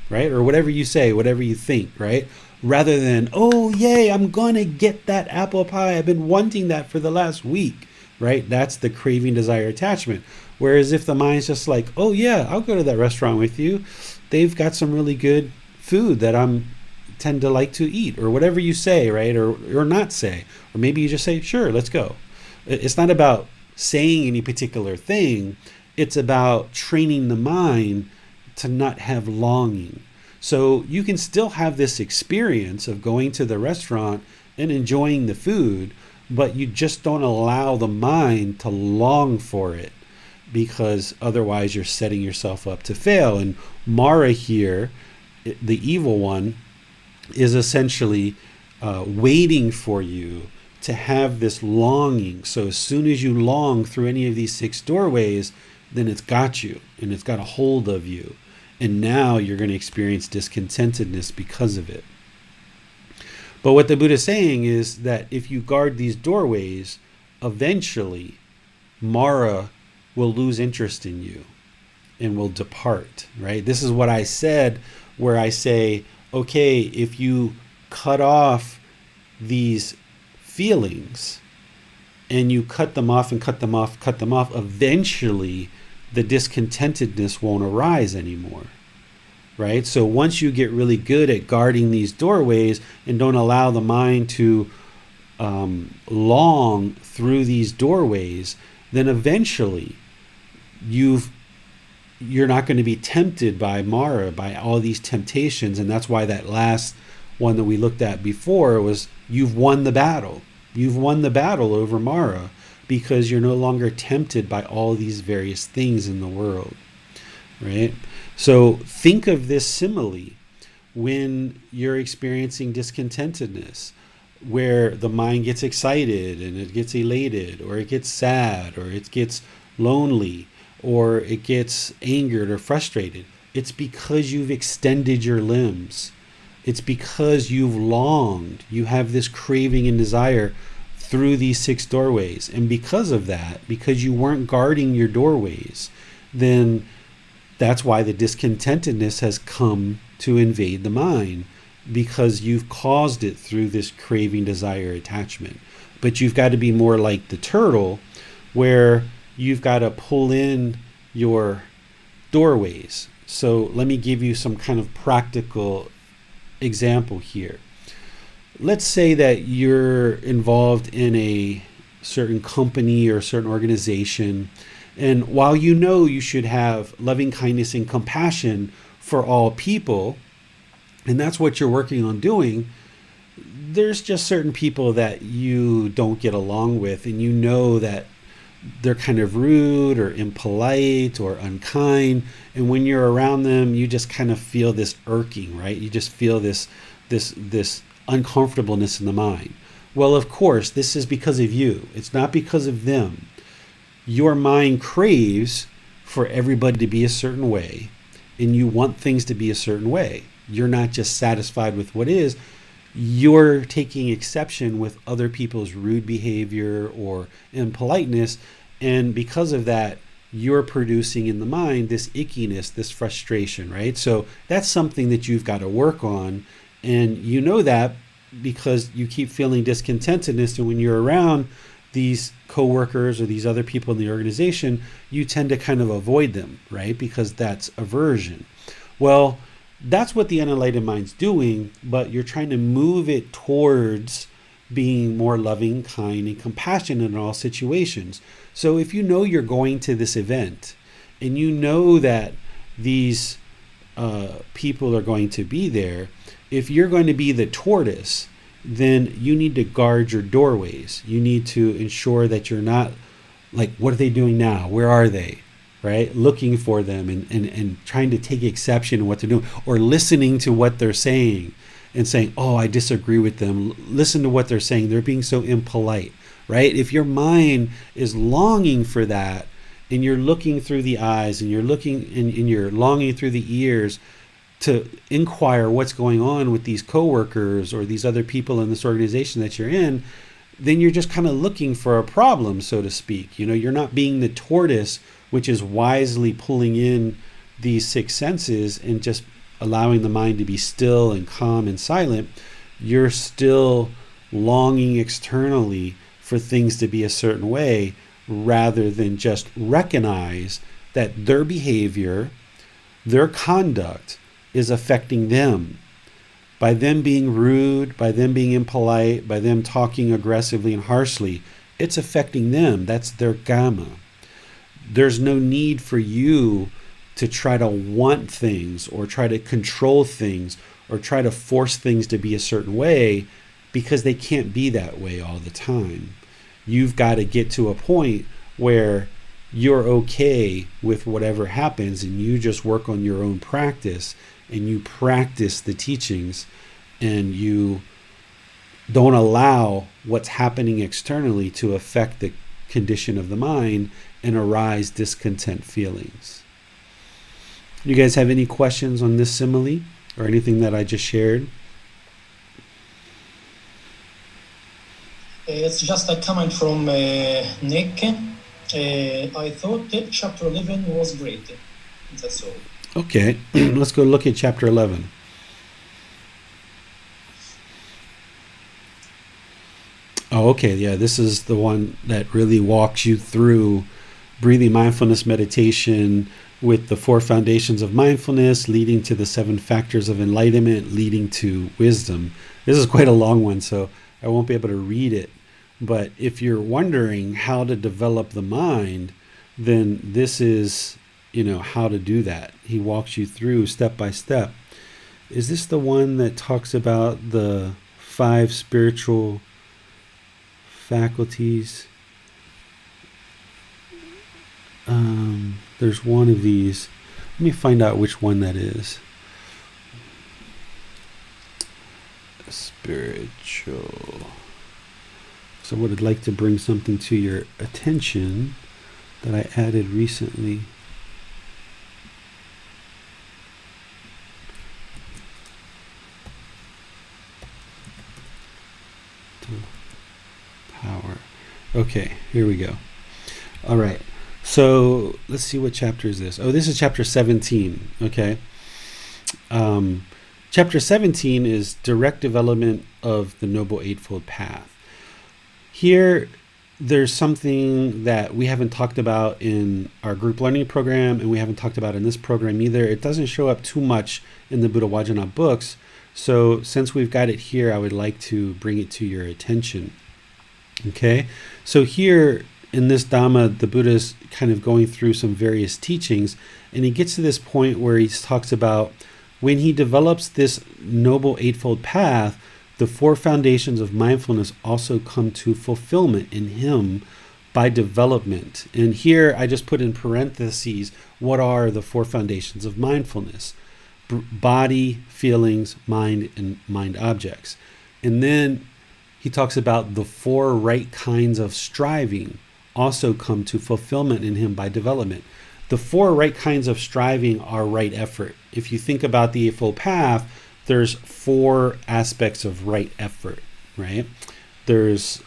right? Or whatever you say, whatever you think, right? Rather than, oh, yay, I'm going to get that apple pie. I've been wanting that for the last week, right? That's the craving, desire, attachment. Whereas if the mind's just like, oh, yeah, I'll go to that restaurant with you. They've got some really good food that I'm tend to like to eat, or whatever you say, right? Or not say. Or maybe you just say, sure, let's go. It's not about saying any particular thing. It's about training the mind to not have longing. So you can still have this experience of going to the restaurant and enjoying the food, but you just don't allow the mind to long for it, because otherwise you're setting yourself up to fail. And Mara here, the evil one, is essentially waiting for you to have this longing. So as soon as you long through any of these 6 doorways, then it's got you and it's got a hold of you. And now you're going to experience discontentedness because of it. But what the Buddha is saying is that if you guard these doorways, eventually Mara will lose interest in you and will depart, right? This is what I said, where I say, okay, if you cut off these feelings and you cut them off, eventually the discontentedness won't arise anymore, right? So once you get really good at guarding these doorways and don't allow the mind to long through these doorways, then eventually you're not going to be tempted by Mara, by all these temptations. And that's why that last one that we looked at before was, you've won the battle. You've won the battle over Mara, because you're no longer tempted by all these various things in the world, right? So think of this simile when you're experiencing discontentedness, where the mind gets excited and it gets elated, or it gets sad, or it gets lonely, or it gets angered or frustrated. It's because you've extended your limbs. It's because you've longed. You have this craving and desire through these 6 doorways. And because of that, because you weren't guarding your doorways, then that's why the discontentedness has come to invade the mind, because you've caused it through this craving, desire, attachment. But you've got to be more like the turtle, where you've got to pull in your doorways. So let me give you some kind of practical example here. Let's say that you're involved in a certain company or a certain organization, and while you know you should have loving kindness and compassion for all people, and that's what you're working on doing, there's just certain people that you don't get along with, and you know that they're kind of rude or impolite or unkind, and when you're around them, you just kind of feel this irking, right? You just feel this uncomfortableness in the mind. Well, of course, this is because of you. It's not because of them. Your mind craves for everybody to be a certain way, and you want things to be a certain way. You're not just satisfied with what is. You're taking exception with other people's rude behavior or impoliteness, and because of that, you're producing in the mind this ickiness, this frustration, right? So that's something that you've got to work on, and you know that because you keep feeling discontentedness, and when you're around these coworkers or these other people in the organization, you tend to kind of avoid them, right? Because that's aversion. Well, that's what the unenlightened mind's doing, but you're trying to move it towards being more loving, kind, and compassionate in all situations. So if you know you're going to this event and you know that these people are going to be there, if you're going to be the tortoise, then you need to guard your doorways. You need to ensure that you're not like, what are they doing now? Where are they? Right? Looking for them and trying to take exception to what they're doing, or listening to what they're saying and saying, oh, I disagree with them. Listen to what they're saying. They're being so impolite, right? If your mind is longing for that, and you're looking through the eyes and you're looking and you're longing through the ears to inquire what's going on with these coworkers or these other people in this organization that you're in, then you're just kind of looking for a problem, so to speak. You know, you're not being the tortoise, which is wisely pulling in these six senses and just allowing the mind to be still and calm and silent. You're still longing externally for things to be a certain way, rather than just recognize that their behavior, their conduct is affecting them. By them being rude, by them being impolite, by them talking aggressively and harshly, it's affecting them. That's their gamma. There's no need for you to try to want things or try to control things or try to force things to be a certain way, because they can't be that way all the time. You've got to get to a point where you're okay with whatever happens, and you just work on your own practice, and you practice the teachings, and you don't allow what's happening externally to affect the condition of the mind and arise discontent feelings. You guys have any questions on this simile or anything that I just shared? It's just a comment from Nick. I thought chapter 11 was great. That's all. Okay, let's go look at chapter 11. Oh, okay, yeah, this is the one that really walks you through breathing mindfulness meditation with the 4 foundations of mindfulness, leading to the 7 factors of enlightenment, leading to wisdom. This is quite a long one, so I won't be able to read it. But if you're wondering how to develop the mind, then this is, how to do that. He walks you through step by step. Is this the one that talks about the 5 spiritual faculties? There's one of these. Let me find out which one that is. Spiritual. So I would like to bring something to your attention that I added recently. Power. Okay, here we go. All right. So let's see, what chapter is this? Oh, this is chapter 17. Okay. Chapter 17 is direct development of the Noble Eightfold Path. Here, there's something that we haven't talked about in our group learning program, and we haven't talked about in this program either. It doesn't show up too much in the Buddha Vajana books. So since we've got it here, I would like to bring it to your attention. Okay. So here in this Dhamma, the Buddha is kind of going through some various teachings, and he gets to this point where he talks about when he develops this Noble Eightfold Path, the 4 foundations of mindfulness also come to fulfillment in him by development. And here I just put in parentheses, what are the 4 foundations of mindfulness? Body, feelings, mind, and mind objects. And then he talks about the 4 right kinds of striving also come to fulfillment in him by development. The 4 right kinds of striving are right effort. If you think about the Eightfold Path, there's 4 aspects of right effort, right? There's,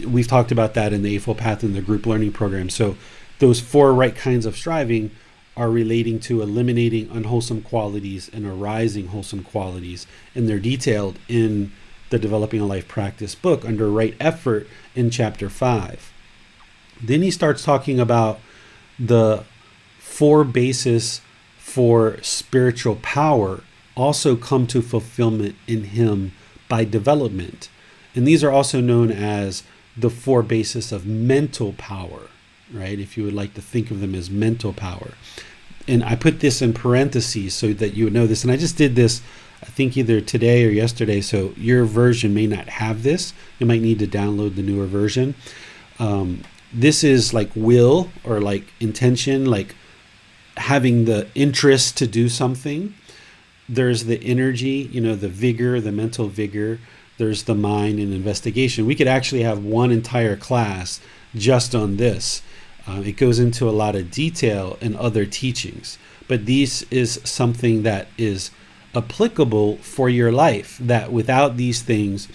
we've talked about that in the Eightfold Path in the group learning program. So those 4 right kinds of striving are relating to eliminating unwholesome qualities and arising wholesome qualities. And they're detailed in the Developing a Life Practice book under Right Effort in chapter 5. Then he starts talking about the 4 bases for spiritual power also come to fulfillment in him by development. And these are also known as the 4 bases of mental power, right? If you would like to think of them as mental power. And I put this in parentheses so that you would know this. And I just did this, I think either today or yesterday. So your version may not have this. You might need to download the newer version. This is like will or like intention, like having the interest to do something. There's the energy, the vigor, the mental vigor. There's the mind and investigation. We could actually have one entire class just on this. It goes into a lot of detail in other teachings, but this is something that is applicable for your life, that without these things,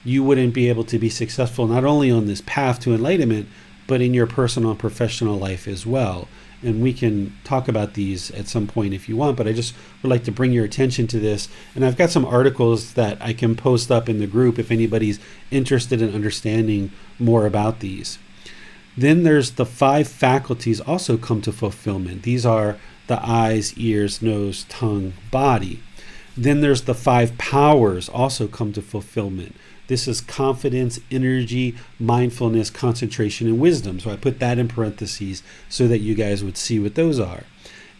you wouldn't be able to be successful not only on this path to enlightenment, but in your personal and professional life as well. And we can talk about these at some point if you want, but I just would like to bring your attention to this. And I've got some articles that I can post up in the group if anybody's interested in understanding more about these. Then there's the 5 faculties also come to fulfillment. These are the eyes, ears, nose, tongue, body. Then there's the 5 powers also come to fulfillment. This is confidence, energy, mindfulness, concentration, and wisdom. So I put that in parentheses so that you guys would see what those are.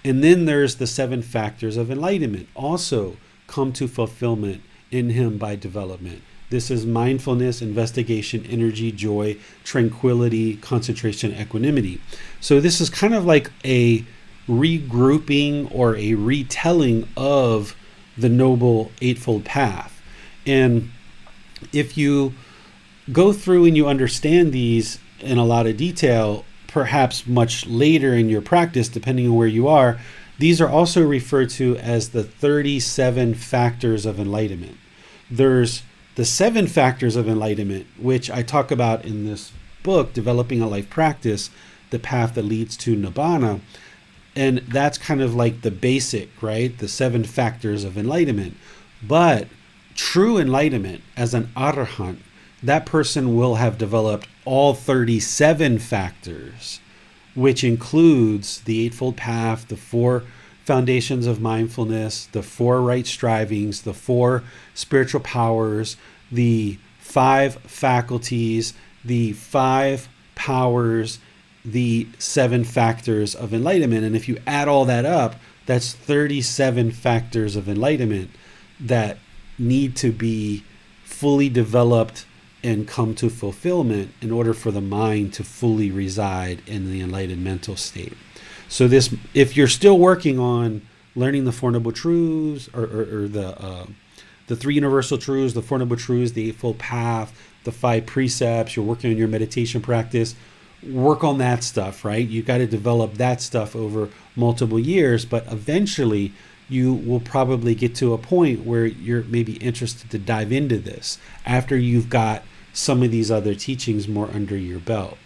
And then there's the 7 factors of enlightenment, also come to fulfillment in him by development. This is mindfulness, investigation, energy, joy, tranquility, concentration, equanimity. So this is kind of like a regrouping or a retelling of the Noble Eightfold Path. And if you go through and you understand these in a lot of detail, perhaps much later in your practice, depending on where you are, these are also referred to as the 37 factors of enlightenment. There's the 7 factors of enlightenment, which I talk about in this book, Developing a Life Practice, the path that leads to Nibbana. And that's kind of like the basic, right? The 7 factors of enlightenment. But true enlightenment as an arahant, that person will have developed all 37 factors, which includes the Eightfold Path, the 4 foundations of mindfulness, the 4 right strivings, the 4 spiritual powers, the 5 faculties, the 5 powers, the 7 factors of enlightenment. And if you add all that up, that's 37 factors of enlightenment that need to be fully developed and come to fulfillment in order for the mind to fully reside in the enlightened mental state. So this, if you're still working on learning the Four Noble Truths or the 3 Universal Truths, the Four Noble Truths, the Eightfold Path, the 5 precepts, you're working on your meditation practice, work on that stuff, right? You got to develop that stuff over multiple years, but eventually you will probably get to a point where you're maybe interested to dive into this after you've got some of these other teachings more under your belt.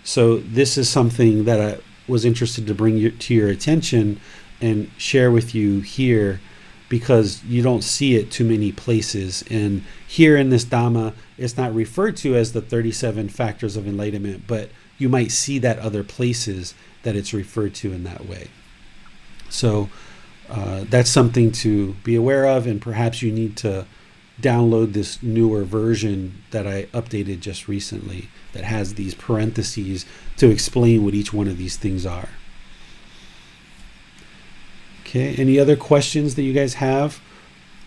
So this is something that I was interested to bring to your attention and share with you here, because you don't see it too many places. And here in this Dhamma, it's not referred to as the 37 factors of enlightenment, but you might see that other places that it's referred to in that way. So that's something to be aware of, and perhaps you need to download this newer version that I updated just recently that has these parentheses to explain what each one of these things are. Okay, any other questions that you guys have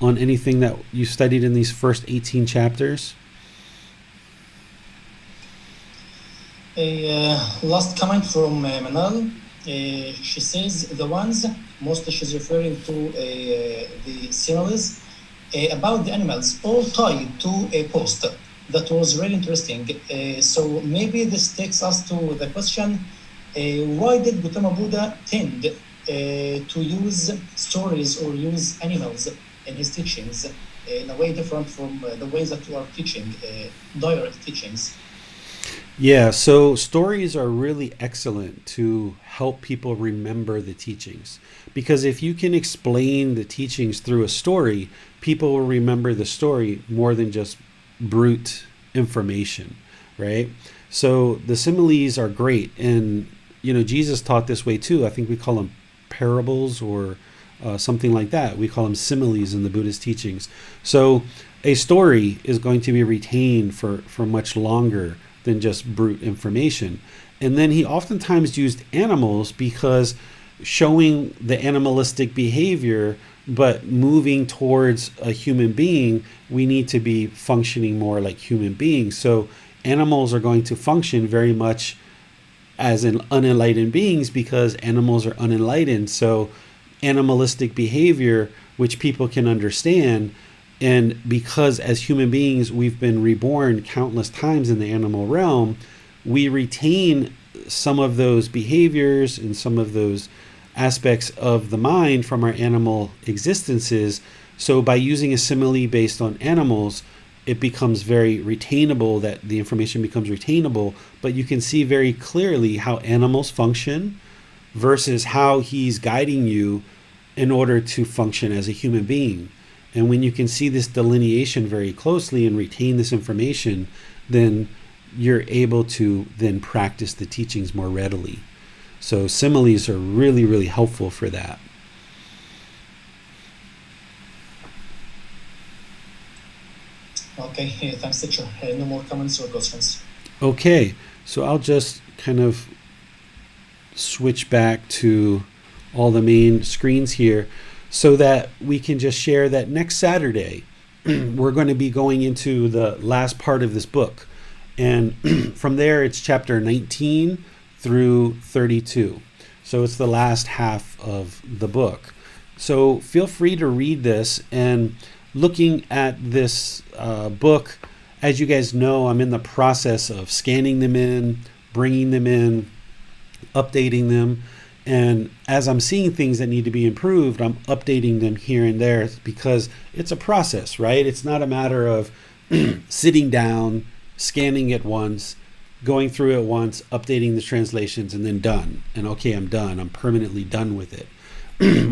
on anything that you studied in these first 18 chapters? A last comment from Manal. She says the ones, mostly she's referring to the similes about the animals, all tied to a post. That was really interesting. So maybe this takes us to the question, why did Gotama Buddha tend to use stories or use animals in his teachings in a way different from the ways that you are teaching, direct teachings? Yeah, so stories are really excellent to help people remember the teachings. Because if you can explain the teachings through a story, people will remember the story more than just brute information, right? So the similes are great. And, Jesus taught this way too. I think we call them parables or something like that. We call them similes in the Buddhist teachings. So a story is going to be retained for much longer than just brute information. And then he oftentimes used animals because showing the animalistic behavior, but moving towards a human being, we need to be functioning more like human beings. So animals are going to function very much as unenlightened beings because animals are unenlightened. So animalistic behavior, which people can understand, and because as human beings we've been reborn countless times in the animal realm, we retain some of those behaviors and some of those aspects of the mind from our animal existences. So by using a simile based on animals, it becomes very retainable, that the information becomes retainable, but you can see very clearly how animals function versus how he's guiding you in order to function as a human being. And when you can see this delineation very closely and retain this information, then you're able to then practice the teachings more readily. So similes are really, really helpful for that. Okay, thanks, teacher. No more comments or questions. Okay, so I'll just kind of switch back to all the main screens here so that we can just share that next Saturday we're going to be going into the last part of this book. And from there, it's chapter 19 through 32. So it's the last half of the book. So feel free to read this. And looking at this book, as you guys know, I'm in the process of scanning them in, bringing them in, updating them. And as I'm seeing things that need to be improved, I'm updating them here and there because it's a process, right? It's not a matter of sitting down, scanning it once, going through it once, updating the translations, and then done. And okay, I'm done. I'm permanently done with it.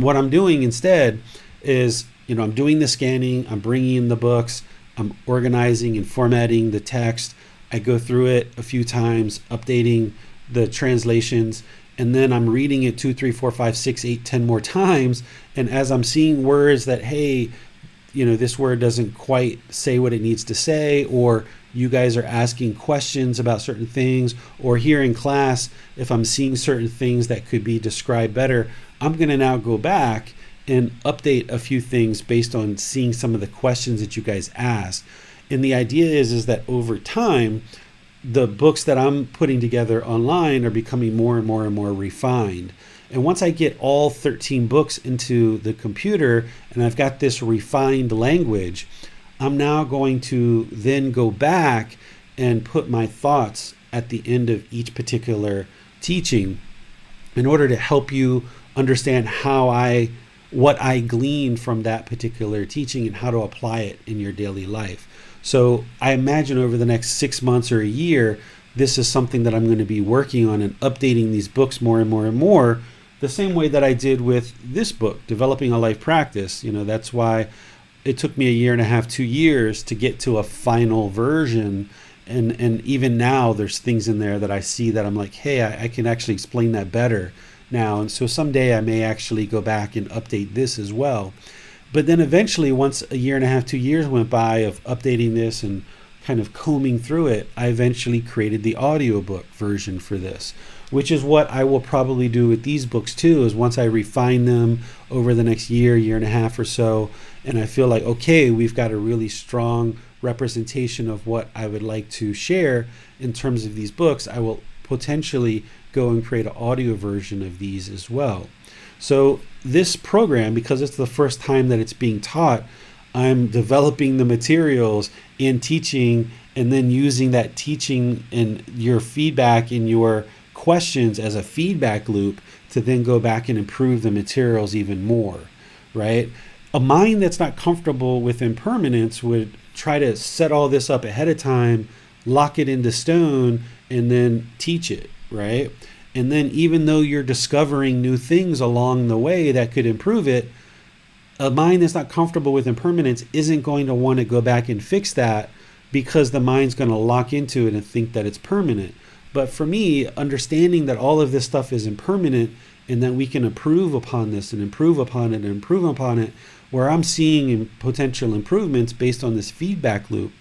What I'm doing instead is, I'm doing the scanning, I'm bringing in the books, I'm organizing and formatting the text. I go through it a few times, updating the translations, and then I'm reading it 2, 3, 4, 5, 6, 8, 10 more times. And as I'm seeing words that, hey, this word doesn't quite say what it needs to say, or you guys are asking questions about certain things, or here in class, if I'm seeing certain things that could be described better, I'm going to now go back and update a few things based on seeing some of the questions that you guys asked. And the idea is that over time, the books that I'm putting together online are becoming more and more and more refined. And once I get all 13 books into the computer and I've got this refined language, I'm now going to then go back and put my thoughts at the end of each particular teaching in order to help you understand what I gleaned from that particular teaching and how to apply it in your daily life. So I imagine over the next 6 months or a year, this is something that I'm going to be working on and updating these books more and more and more, the same way that I did with this book, Developing a Life Practice. That's why it took me 1.5 years, 2 years to get to a final version. And even now there's things in there that I see that I'm like, hey, I can actually explain that better now. And so someday I may actually go back and update this as well. But then eventually, once 1.5 years, 2 years went by of updating this and kind of combing through it, I eventually created the audiobook version for this, which is what I will probably do with these books too, is once I refine them over the next 1.5 years or so, and I feel like, okay, we've got a really strong representation of what I would like to share in terms of these books, I will potentially go and create an audio version of these as well. So this program, because it's the first time that it's being taught, I'm developing the materials and teaching, and then using that teaching and your feedback and your questions as a feedback loop to then go back and improve the materials even more, right? A mind that's not comfortable with impermanence would try to set all this up ahead of time, lock it into stone, and then teach it, right? And then even though you're discovering new things along the way that could improve it, a mind that's not comfortable with impermanence isn't going to want to go back and fix that because the mind's going to lock into it and think that it's permanent. But for me, understanding that all of this stuff is impermanent and that we can improve upon this and improve upon it and improve upon it, where I'm seeing potential improvements based on this feedback loop,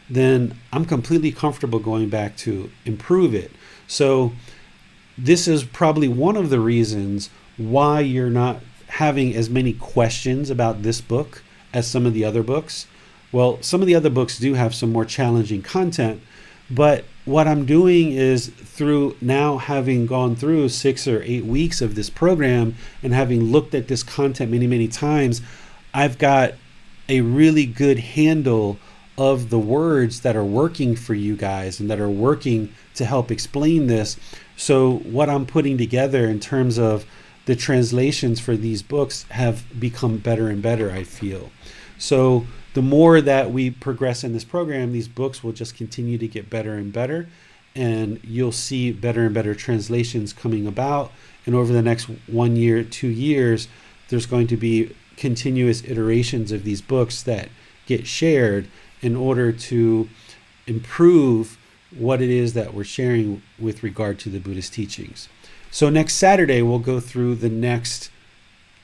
then I'm completely comfortable going back to improve it. So this is probably one of the reasons why you're not having as many questions about this book as some of the other books. Well, some of the other books do have some more challenging content, but what I'm doing is, through now having gone through 6 or 8 weeks of this program and having looked at this content many, many times, I've got a really good handle of the words that are working for you guys and that are working to help explain this. So what I'm putting together in terms of the translations for these books have become better and better, I feel. So the more that we progress in this program, these books will just continue to get better and better, and you'll see better and better translations coming about. And over the next 1 year, 2 years, there's going to be continuous iterations of these books that get shared in order to improve what it is that we're sharing with regard to the Buddhist teachings. So next Saturday, we'll go through the next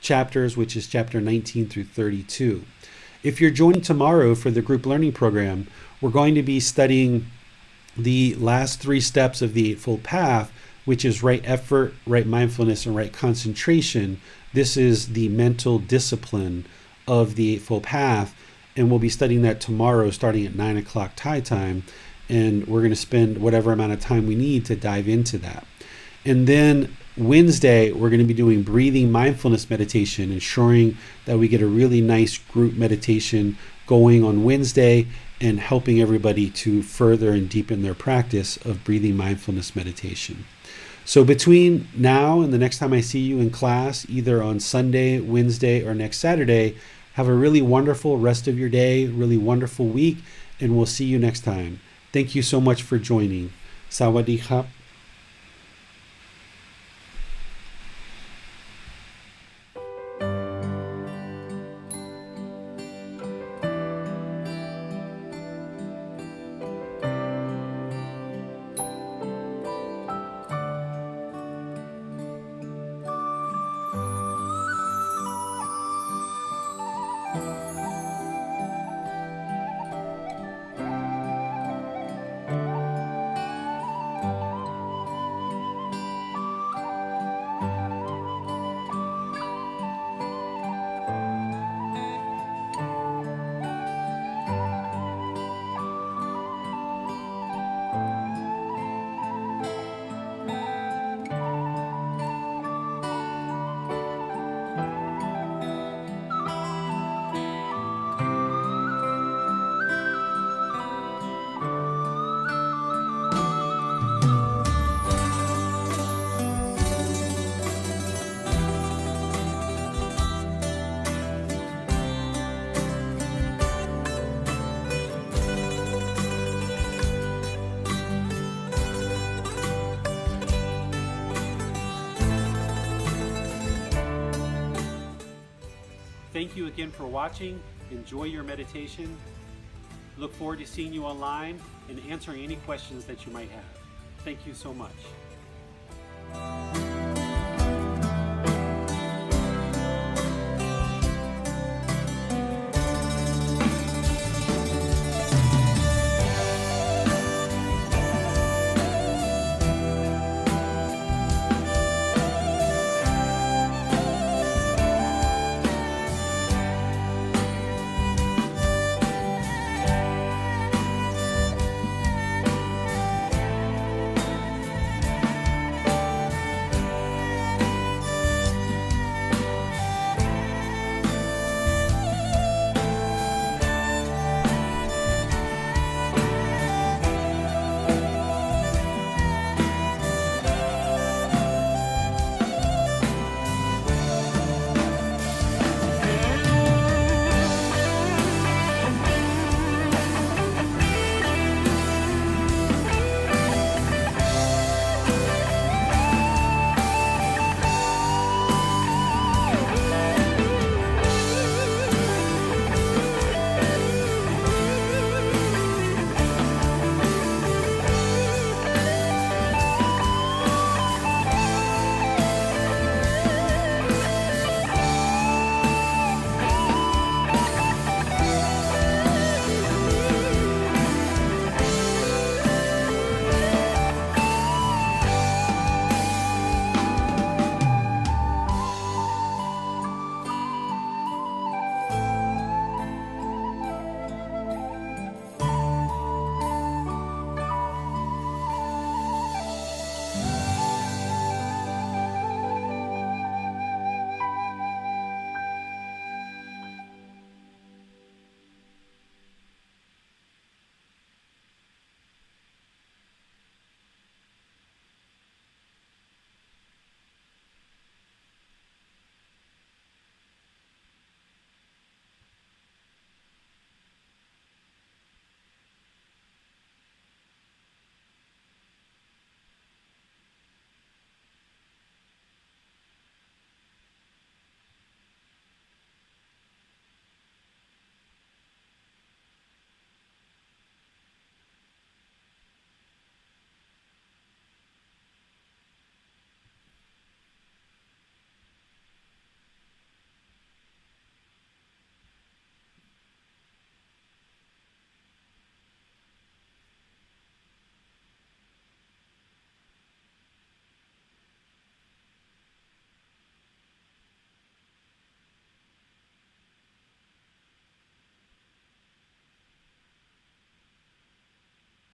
chapters, which is chapter 19 through 32. If you're joining tomorrow for the group learning program, we're going to be studying the last 3 steps of the Eightfold Path, which is right effort, right mindfulness, and right concentration. This is the mental discipline of the Eightfold Path, and we'll be studying that tomorrow starting at 9 o'clock Thai time, and we're going to spend whatever amount of time we need to dive into that. And then Wednesday, we're going to be doing breathing mindfulness meditation, ensuring that we get a really nice group meditation going on Wednesday and helping everybody to further and deepen their practice of breathing mindfulness meditation. So between now and the next time I see you in class, either on Sunday, Wednesday, or next Saturday, have a really wonderful rest of your day, really wonderful week, and we'll see you next time. Thank you so much for joining. Sawadee krap. Thank you again for watching. Enjoy your meditation. Look forward to seeing you online and answering any questions that you might have. Thank you so much.